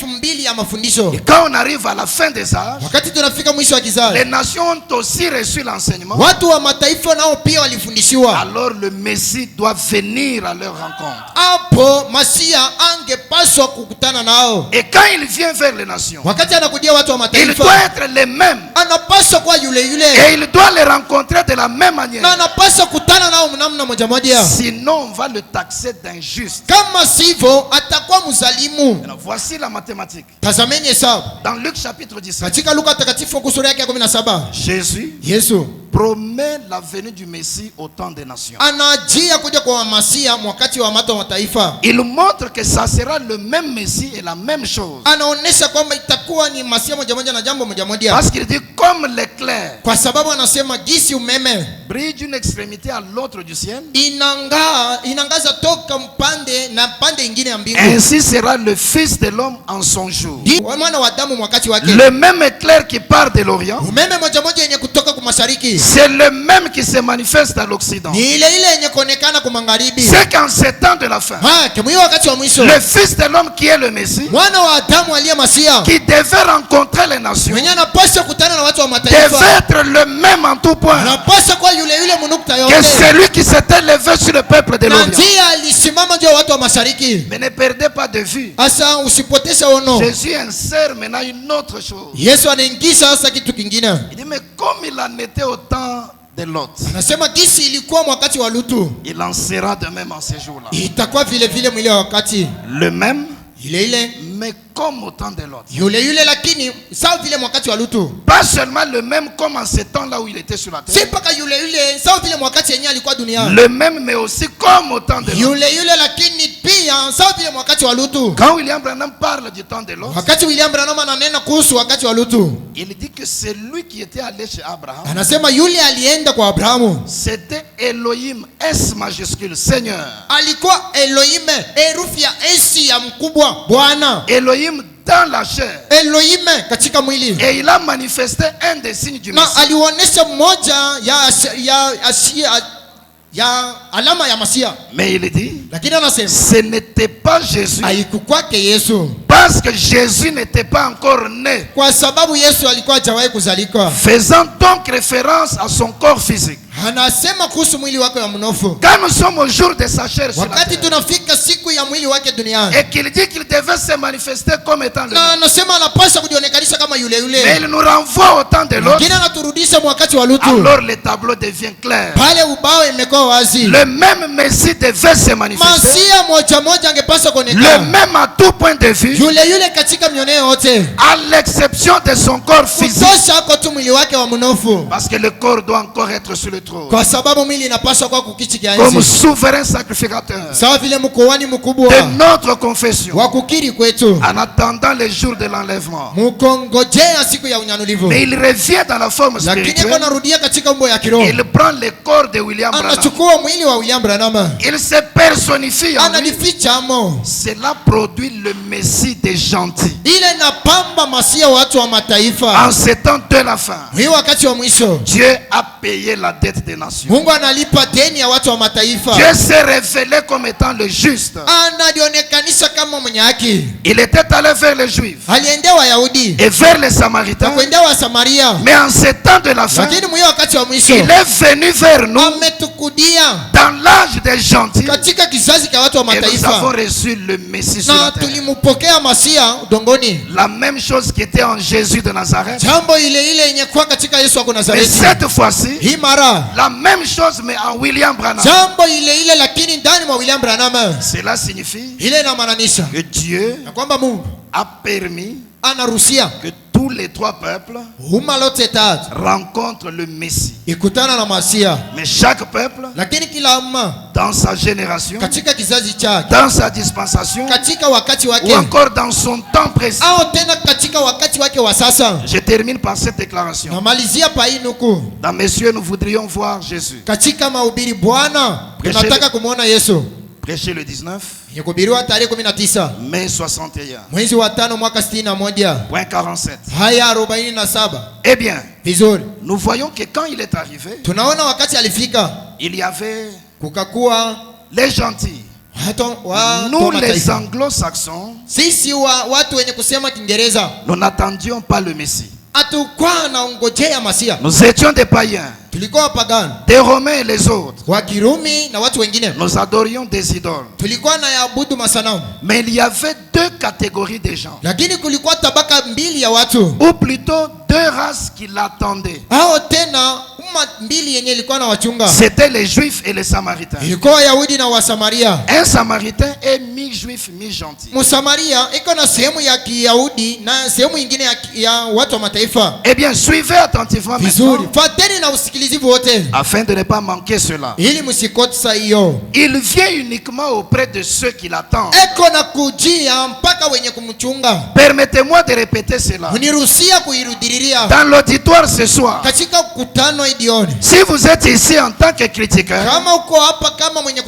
2000 ya mafundisho. Et quand on arrive à la fin des âges, Wakati tunafika mwisho wa les kizazi, nations ont aussi reçu l'enseignement. watu wa mataifa nao pia walifundishiwa. Alors le Messie doit venir à leur rencontre. Hapo Masia angepaswa kukutana nao. Et quand il vient vers les nations, Wakati anakudia watu wa il mataifa, doit être les mêmes. anapaswa kuwa yule yule Et il doit les rencontrer de la même manière. na anapaswa kutana nao namna moja moja. Sinon, on va le taxer d'injuste. Kama sivyo atakuwa mzalimu. Alors, voici la mathématique. Tazameni hesabu Dans Luc chapitre 17, katika Luka takatifu sura yake ya 17. Jésus Yesu promet la venue du Messie au temps des nations. anajia kuja kwa Masia wakati wa watu wa mataifa. Il montre que ça sera le même Messie et la même chose. Anaonesha kwamba itakuwa ni Masia moja moja na jambo moja moja, Parce qu'il dit comme l'éclair kwa sababu anasema gisi umeme brille d'une extrémité à l'autre du ciel, inangaza toka mpande na pande ingine ya mbingu, ainsi sera le Fils de l'homme en son jour. ndivyo mwana wa Adamu wakati wake. Le même éclair qui part de l'Orient, Umeme moja moja yenye kutoka kwa mashariki c'est le même qui se manifeste à l'Occident. ni ile ile yenye kuonekana kwa magharibi. C'est qu'en ces temps de la fin, Kimwio wakati wa mwisho, le Fils de l'homme qui est le Messie, mwana wa Adamu aliye Masia qui devait rencontrer les nations, mwenye anapaswa kutana na watu wa mataifa, devait être le même en tout point anapaswa kuwa yule yule mnukta que yote, celui qui s'était levé sur le peuple de na l'Orient. ndiye alisimama juu ya watu wa mashariki. Mais ne perdez pas de vue, Asa usipoteze ono. Jésus insère maintenant une autre chose. Yesu anaingiza sasa kitu kingine. Il dit, mais comme il en était au temps de Lot, Anasema gisi ilikuwa wakati wa Lutu, il en sera de même en ces jours-là. itakuwa vile vile mwile wakati Le même, ile ile mais comme au temps de Lot. yule yule, lakini sawa vile wakati wa Lutu, Pas seulement le même comme en ce temps-là où il était sur la si terre. mpaka yule yule sawa vile wakati yenyewe alikuwa duniani, Le même, mais aussi comme au temps de Lot. yule yule, lakini pia sawa vile wakati wa Lutu. Quand William Branham parle du temps de Lot, Wakati William Branham ananena kuhusu wakati wa Lutu, il dit que c'est lui qui était allé chez Abraham. anasema yule alienda kwa Abrahamu C'était Elohim, S majuscule, Seigneur. alikuwa Elohime, herufi ya esi ya mkubwa Bwana. Elohim dans la chair. Elohime katika mwili, Et il a manifesté un des signes du na Messie. alionyesha mmoja ya alama ya Masia, Mais il dit, lakini anasema ce n'était pas Jésus. haikukwake Yesu, Parce que Jésus n'était pas encore né. kwa sababu Yesu alikuwa hajawahi kuzalika. Faisant donc référence à son corps physique. Anasema kuhusu mwili wake wa mnofu, Quand nous sommes au jour de sa chair sur la wakati terre, tunafika siku ya mwili wake duniani, et qu'il dit qu'il devait se manifester comme étant le na même. anasema anapaswa kujionekanisha kama yule Mais yule, il nous renvoie au temps de l'autre. lakini anaturudisha wakati wa Lutu. Alors le tableau devient clair. Pale ubao imekuwa wazi, Le même Messie devait se manifester. Masia moja moja angepaswa Le kuonekana, même à tout point de vue. yule yule katika mioneo yote, à l'exception de son corps physique, kutosha kwa tu mwili wake wa mnofu, parce que le corps doit encore être sur le trône, kwa sababu mwili inapaswa kwa kukiti cha comme enzi, souverain sacrificateur sawa vile mkoani mkubwa de notre confession, wa kukiri kwetu, en attendant les jours de l'enlèvement. mukongojea siku ya unyanulivu. Mais il revient dans la forme Lakini kwa spirituelle. narudia katika umbo ya kiroho, Il prend le corps de William Branham. anachukua mwili wa William Branham, Il se personnifie en lui. analificha mo. Cela produit le Messie des gentils. Ile napamba masia watu wa mataifa. En ces temps de la fin, Hii wakati wa mwisho, Dieu a payé la dette des nations. Mungu analipa deni ya watu wa mataifa. Dieu s'est révélé comme étant le juste. Anajionekanisha kama mwenye haki. Il était allé vers les Juifs Aliendea Wayahudi et vers les na Samaritains. kuendea wa Samaria. Mais en ces temps de la fin, Lakini mwiyo wakati wa mwisho, il est venu vers nous ametukudia dans l'âge des gentils. katika kizazi cha watu wa Et nous avons mataifa, reçu le Messie sur la na terre. tulimpokea masia udongoni. La même chose qui était en Jésus de Nazareth. Jambo ile ile yenye kuwa katika Yesu wa Mais Nazareti. cette fois-ci, Hii mara la même chose mais en William Branham. jambo ile ile lakini ndani mwa William Branham. Cela signifie Ile inamaanisha que Dieu na kwamba Mungu a permis anaruhusia que tous les trois peuples umma lote tatu rencontrent le Messie. ikutana na masia, Mais chaque peuple, lakini kila umma dans sa génération, katika kizazi chake, dans sa dispensation, katika wakati ou wake, encore dans son temps précis. au tena katika wakati wake wa sasa. Je termine par cette déclaration. Namalizia painuku Dans Messieurs, nous voudrions voir Jésus. katika mahubiri Bwana, tunataka kumwona Yesu. Prêché le 19 Nikuhubiriwa tarehe 19 mai 61. mwezi wa 5 mwaka 61, Point 47. haya 47. Eh bien, Vizuri, nous voyons que quand il est arrivé, tunaona wakati alifika il y avait kukakuwa les gentils. Nous, les anglo-saxons, sisi watu wenye kusema Kiingereza nous n'attendions pas le Messie. hatukuwa naongojea masia. Nous étions des païens, Tulikuwa wapagani, des Romains et les autres. wa Kirumi na watu wengine. Nous adorions des idoles. Tulikuwa na yaabudu masanamu, Mais il y avait deux catégories de gens, lakini kulikuwa tabaka mbili ya watu, ou plutôt deux races qui l'attendaient. hao tena umma mbili yenye ilikuwa na wachunga. C'était les Juifs et les Samaritains. Ilikuwa Wayahudi na Wasamaria. Un Samaritain est mi-juif, mi-gentil. Msamaria iko na sehemu ya Kiyahudi na sehemu nyingine ya watu wa mataifa. Eh bien, suivez attentivement Vizuri, maintenant, fateni na usikilizivu wote afin de ne pas manquer cela. ili msikose hiyo. Il vient uniquement auprès de ceux qui l'attendent. Eko na kujia mpaka wenye kumchunga. Permettez-moi de répéter cela. Uniruhusia kuirudiriria Dans l'auditoire ce soir, katika kutano idioni. si vous êtes ici en tant que critiqueur, Kama uko hapa kama mwenye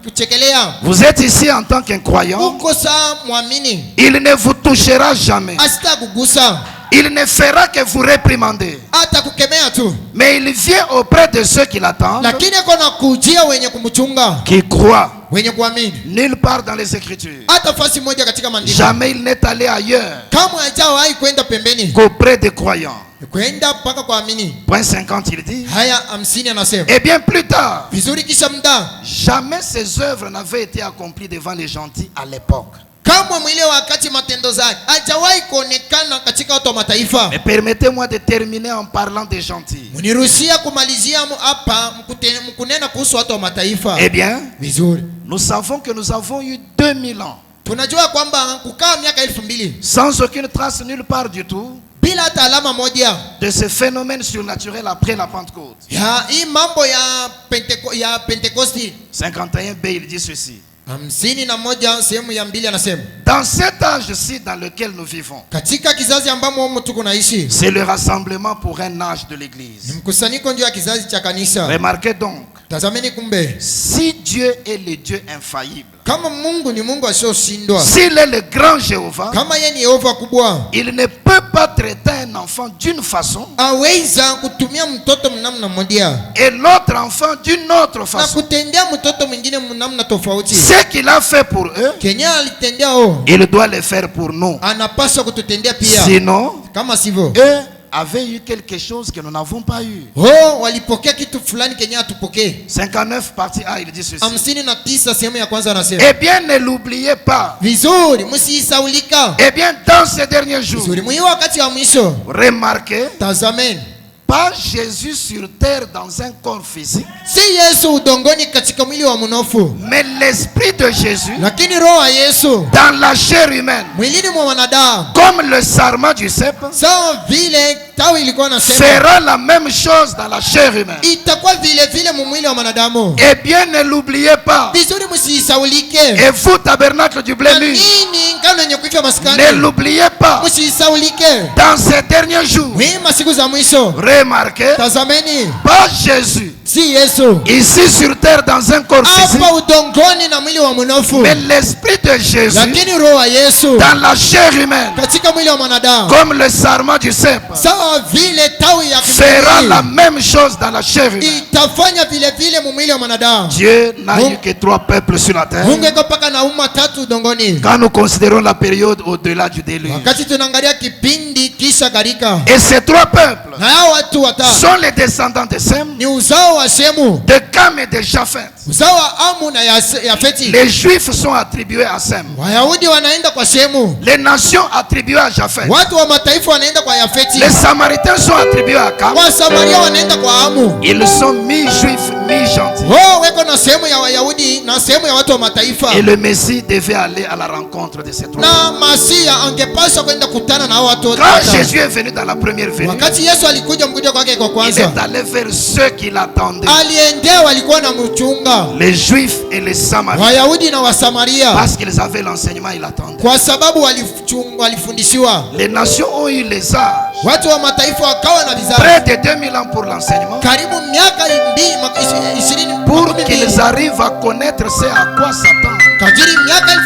kuchekelea, vous êtes ici en tant qu'un croyant, uko saa mwamini, il ne vous touchera jamais. asita kugusa, Il ne fera que vous réprimander. hata kukemea tu, Mais il vient auprès de ceux qui l'attendent, lakini eko na kujia wenye kumchunga, qui croient. wenye kuamini. Nulle part dans les Écritures, Hata fasi moja katika maandiko jamais il n'est allé ailleurs kama hajawahi kwenda pembeni, qu'auprès des croyants. kwenda mpaka kuamini. Point 50, il dit, Haya 50 anasema et bien plus tard, vizuri, kisha muda jamais ces œuvres n'avaient été accomplies devant les gentils à l'époque. kamwe mwile wakati matendo zake hajawahi kuonekana katika watu wa mataifa. Mais permettez-moi de terminer en parlant des gentils. Uniruhusia kumalizia hapa mkunena kuhusu watu wa mataifa. Eh bien, Vizuri, nous savons que nous avons eu 2000 ans tunajua kwamba kukaa miaka 2000 sans aucune trace nulle part du tout bila hata alama moja de ce phénomène surnaturel après la Pentecôte. ya hii mambo ya Pentekosti. 51b, il dit ceci. 51 sehemu ya 2 anasema, Dans cet âge-ci dans lequel nous vivons, katika kizazi ambamo tuko naishi, c'est le rassemblement pour un âge de ni l'Église. mkusanyiko ndio ya kizazi cha kanisa. Remarquez donc, Tazameni, kumbe si Dieu est le Dieu infaillible, kama Mungu ni Mungu asiyoshindwa, s'il est le grand Jéhovah, kama yeye ni Yehova kubwa, il ne peut pas traiter un enfant d'une façon aweza kutumia mtoto mnamna moja et l'autre enfant d'une autre na façon. kutendea mtoto mwingine mnamna tofauti. Ce qu'il a fait pour eux, Kenya alitendea o, il doit le faire pour nous. anapaswa kututendea pia. Sinon, Kama sivyo, eux avaient eu quelque chose que nous n'avons pas eu. walipokea kitu fulani Kenya atupokee. 59 partie A, il dit ceci. 59 sehemu ya kwanza anasema, Eh bien, ne l'oubliez pas. vizuri, msisaulika. Eh bien, dans ces derniers jours, Vizuri, mwi wakati wa mwisho, remarquez, tazameni, pas Jésus sur terre dans un corps physique, si Yesu udongoni katika mwili wa mnofu, mais l'esprit de Jésus lakini roho ya Yesu dans la chair humaine, mwilini mwa wanadamu, comme le sarment du cep, sawa vile tawi ilikuwa nasema, fera la même chose dans la chair humaine. itakuwa vile vile mwili wa wanadamu. Eh bien, ne l'oubliez pas. Vizuri msisaulike. Et vous, tabernacle du blé nu, Nini ngano yenye kuitwa maskani, ne l'oubliez pas. msisaulike. Dans ces derniers jours, Wima siku za mwisho, remarquez, tazameni, pas Jésus si Yesu ici sur terre dans un corps physique, hapa udongoni na mwili wa mnofu, mais l'esprit de Jésus lakini roho ya Yesu dans la chair humaine, katika mwili wa mwanadamu, comme le sarment du cep, sawa vile tawi ya fera kimwili la même chose dans la chair humaine. itafanya vile vile mwili wa mwanadamu. Dieu n'a eu que 3 peuples sur la terre. Mungu iko paka na umma tatu udongoni. Quand nous considérons la période au-delà du déluge, Wakati tunaangalia kipindi kisha gharika, et ces 3 peuples na hao watu watatu sont les descendants de Sem, ni uzao wa Shemu, de Cam et de Japhet. uzao wa Amu na Yafeti. Les Juifs sont attribués à Sem. Wayahudi wanaenda kwa Shemu, Les nations attribuées à Japhet. watu wa mataifa wanaenda kwa Yafeti, Les Samaritains sont attribués à Cam. Wasamaria wanaenda kwa Amu. Ils sont mi-juifs, mi-gentils. Wao weko na sehemu ya Wayahudi na sehemu ya watu wa mataifa. Et le Messie devait aller à la rencontre de ces 3. Na Masia angepaswa kwenda kutana na hao watu wote. Quand Jésus est venu dans la première venue, Wakati Yesu alikuja mkuja kwake kwa il kwanza, est allé vers ceux qui l'attendaient, aliendea walikuwa na mchunga, les Juifs et les Samaritains, Wayahudi na Wasamaria, parce qu'ils avaient l'enseignement, ils l'attendaient. kwa sababu walifundishiwa. Les nations ont eu les âges, Watu wa mataifa wakawa na vizazi près de 2000 ans pour l'enseignement, karibu miaka 20 pour qu'ils arrivent à connaître ce à quoi s'attendre. kajiri miaka 2000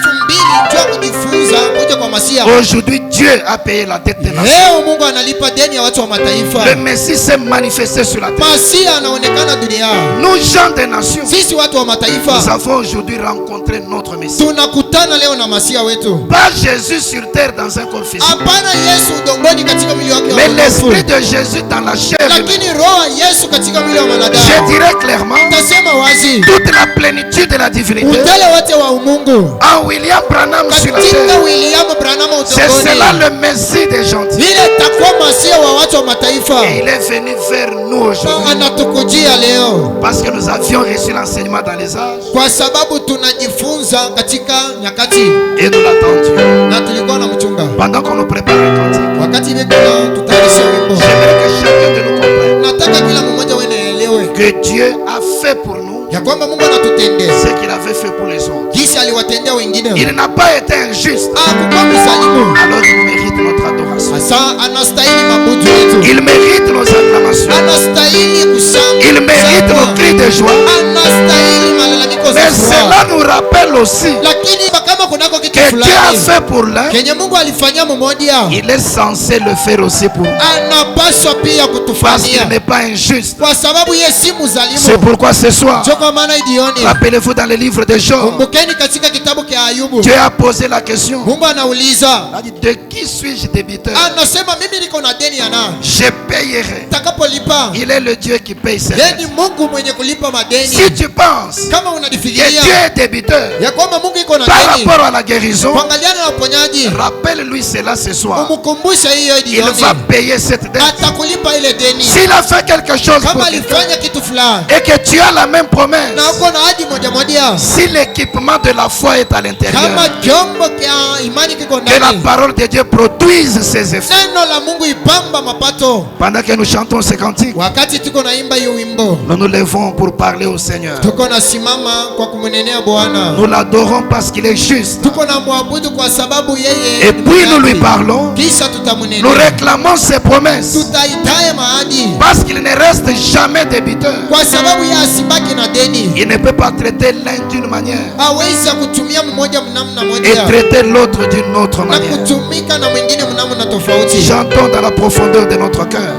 ndio kujifunza kuja kwa Masia. Aujourd'hui, Dieu a payé la dette des nations. Leo Mungu analipa deni ya watu wa mataifa. Le Messie s'est manifesté sur la terre. Masia anaonekana duniani. Nous, gens des nations, Sisi watu wa mataifa nous avons aujourd'hui rencontré notre Messie. tunakutana leo na Masia wetu. Pas Jésus sur terre dans un corps physique, Hapana Yesu udongoni katika mwili wake wa mais utukufu, l'esprit de Jésus dans la chair humaine. lakini roho ya Yesu katika mwili wa mwanadamu. Je dirais clairement, Tasema wazi, toute la plénitude de la divinité utele wote wa umungu en William Branham sur la katika terre. William Branham C'est cela udongoni. le Messie des gentils. Vile takuwa Masia wa watu wa mataifa. Et il est venu vers nous aujourd'hui. Anatukujia leo Parce que nous avions reçu l'enseignement dans les âges kwa sababu tunajifunza katika nyakati et nous l'attendions. na tulikuwa na mchunga. Pendant qu'on nous prépare un cantique, Wakati hivi kuna tutayarisha wimbo, j'aimerais que chacun de nous comprenne nataka kila mmoja wenu aelewe que Dieu a fait pour nous ya kwamba Mungu anatutendea ce qu'il avait fait pour les autres. jinsi aliwatendea wengine. Il n'a pas été injuste, Hakukuwa msalimu. alors il mérite notre adoration. Sasa anastahili mabudu yetu, Il mérite nos acclamations. anastahili kusanga, Il mérite nos cris de joie. anastahili malalamiko za Mais furaha. cela nous rappelle aussi Lakini kama kunako kitu que Dieu a fulani fait pour l'un, kenye Mungu alifanyia mmoja, il est censé le faire aussi pour nous. anapaswa pia Parce kutufanyia, qu'il n'est pas injuste. kwa sababu yeye si C'est mzalimu. pourquoi ce soir, Ndio kwa maana idioni, rappelez-vous dans le livre de Job, kumbukeni katika kitabu cha Ayubu, Dieu a posé la question. Mungu anauliza, Il a dit, de qui suis-je débiteur? anasema mimi niko na deni ya nani? Je payerai. Takapolipa. Il est le Dieu qui paye ses Yeye dettes. ni Mungu mwenye kulipa madeni. Si tu penses Kama que unadifikiria Dieu est débiteur ya kwamba Mungu iko na par deni rapport à la guérison, kuangaliana na uponyaji, rappelle-lui cela ce soir. umkumbushe hiyo Il jioni, va payer cette dette. atakulipa ile deni. S'il a fait quelque chose pour Kama quelqu'un alifanya kitu fulani et que tu as la même promesse, na uko na ahadi moja moja, si l'équipement de la foi est à l'intérieur, kama chombo cha imani kiko que la ndani, parole de Dieu produise ses effets. neno la Mungu ipamba mapato. Pendant que nous chantons ces cantiques, Wakati tuko naimba hiyo wimbo, nous nous levons pour parler au Seigneur. tuko na simama kwa kumnenea Bwana, Nous l'adorons parce qu'il est juste. tuko na mwabudu kwa sababu yeye Et ni puis nous lui mwenye haki. parlons, Kisha nous tutamnenea, réclamons ses promesses. tutaitaye maadi Parce qu'il ne reste jamais débiteur. kwa sababu yeye asibaki na deni. Il ne peut pas traiter l'un d'une manière Aweza kutumia mmoja mnamna et moja traiter l'autre d'une autre na manière. kutumika na mwingine mnamna tofauti. Chantons dans la profondeur de notre cœur.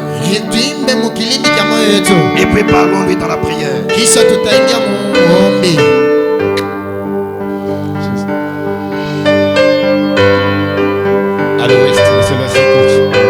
Tuimbe mukilindi cha moyo yetu, Et puis parlons-lui dans la prière. kisha tutaingia muombi.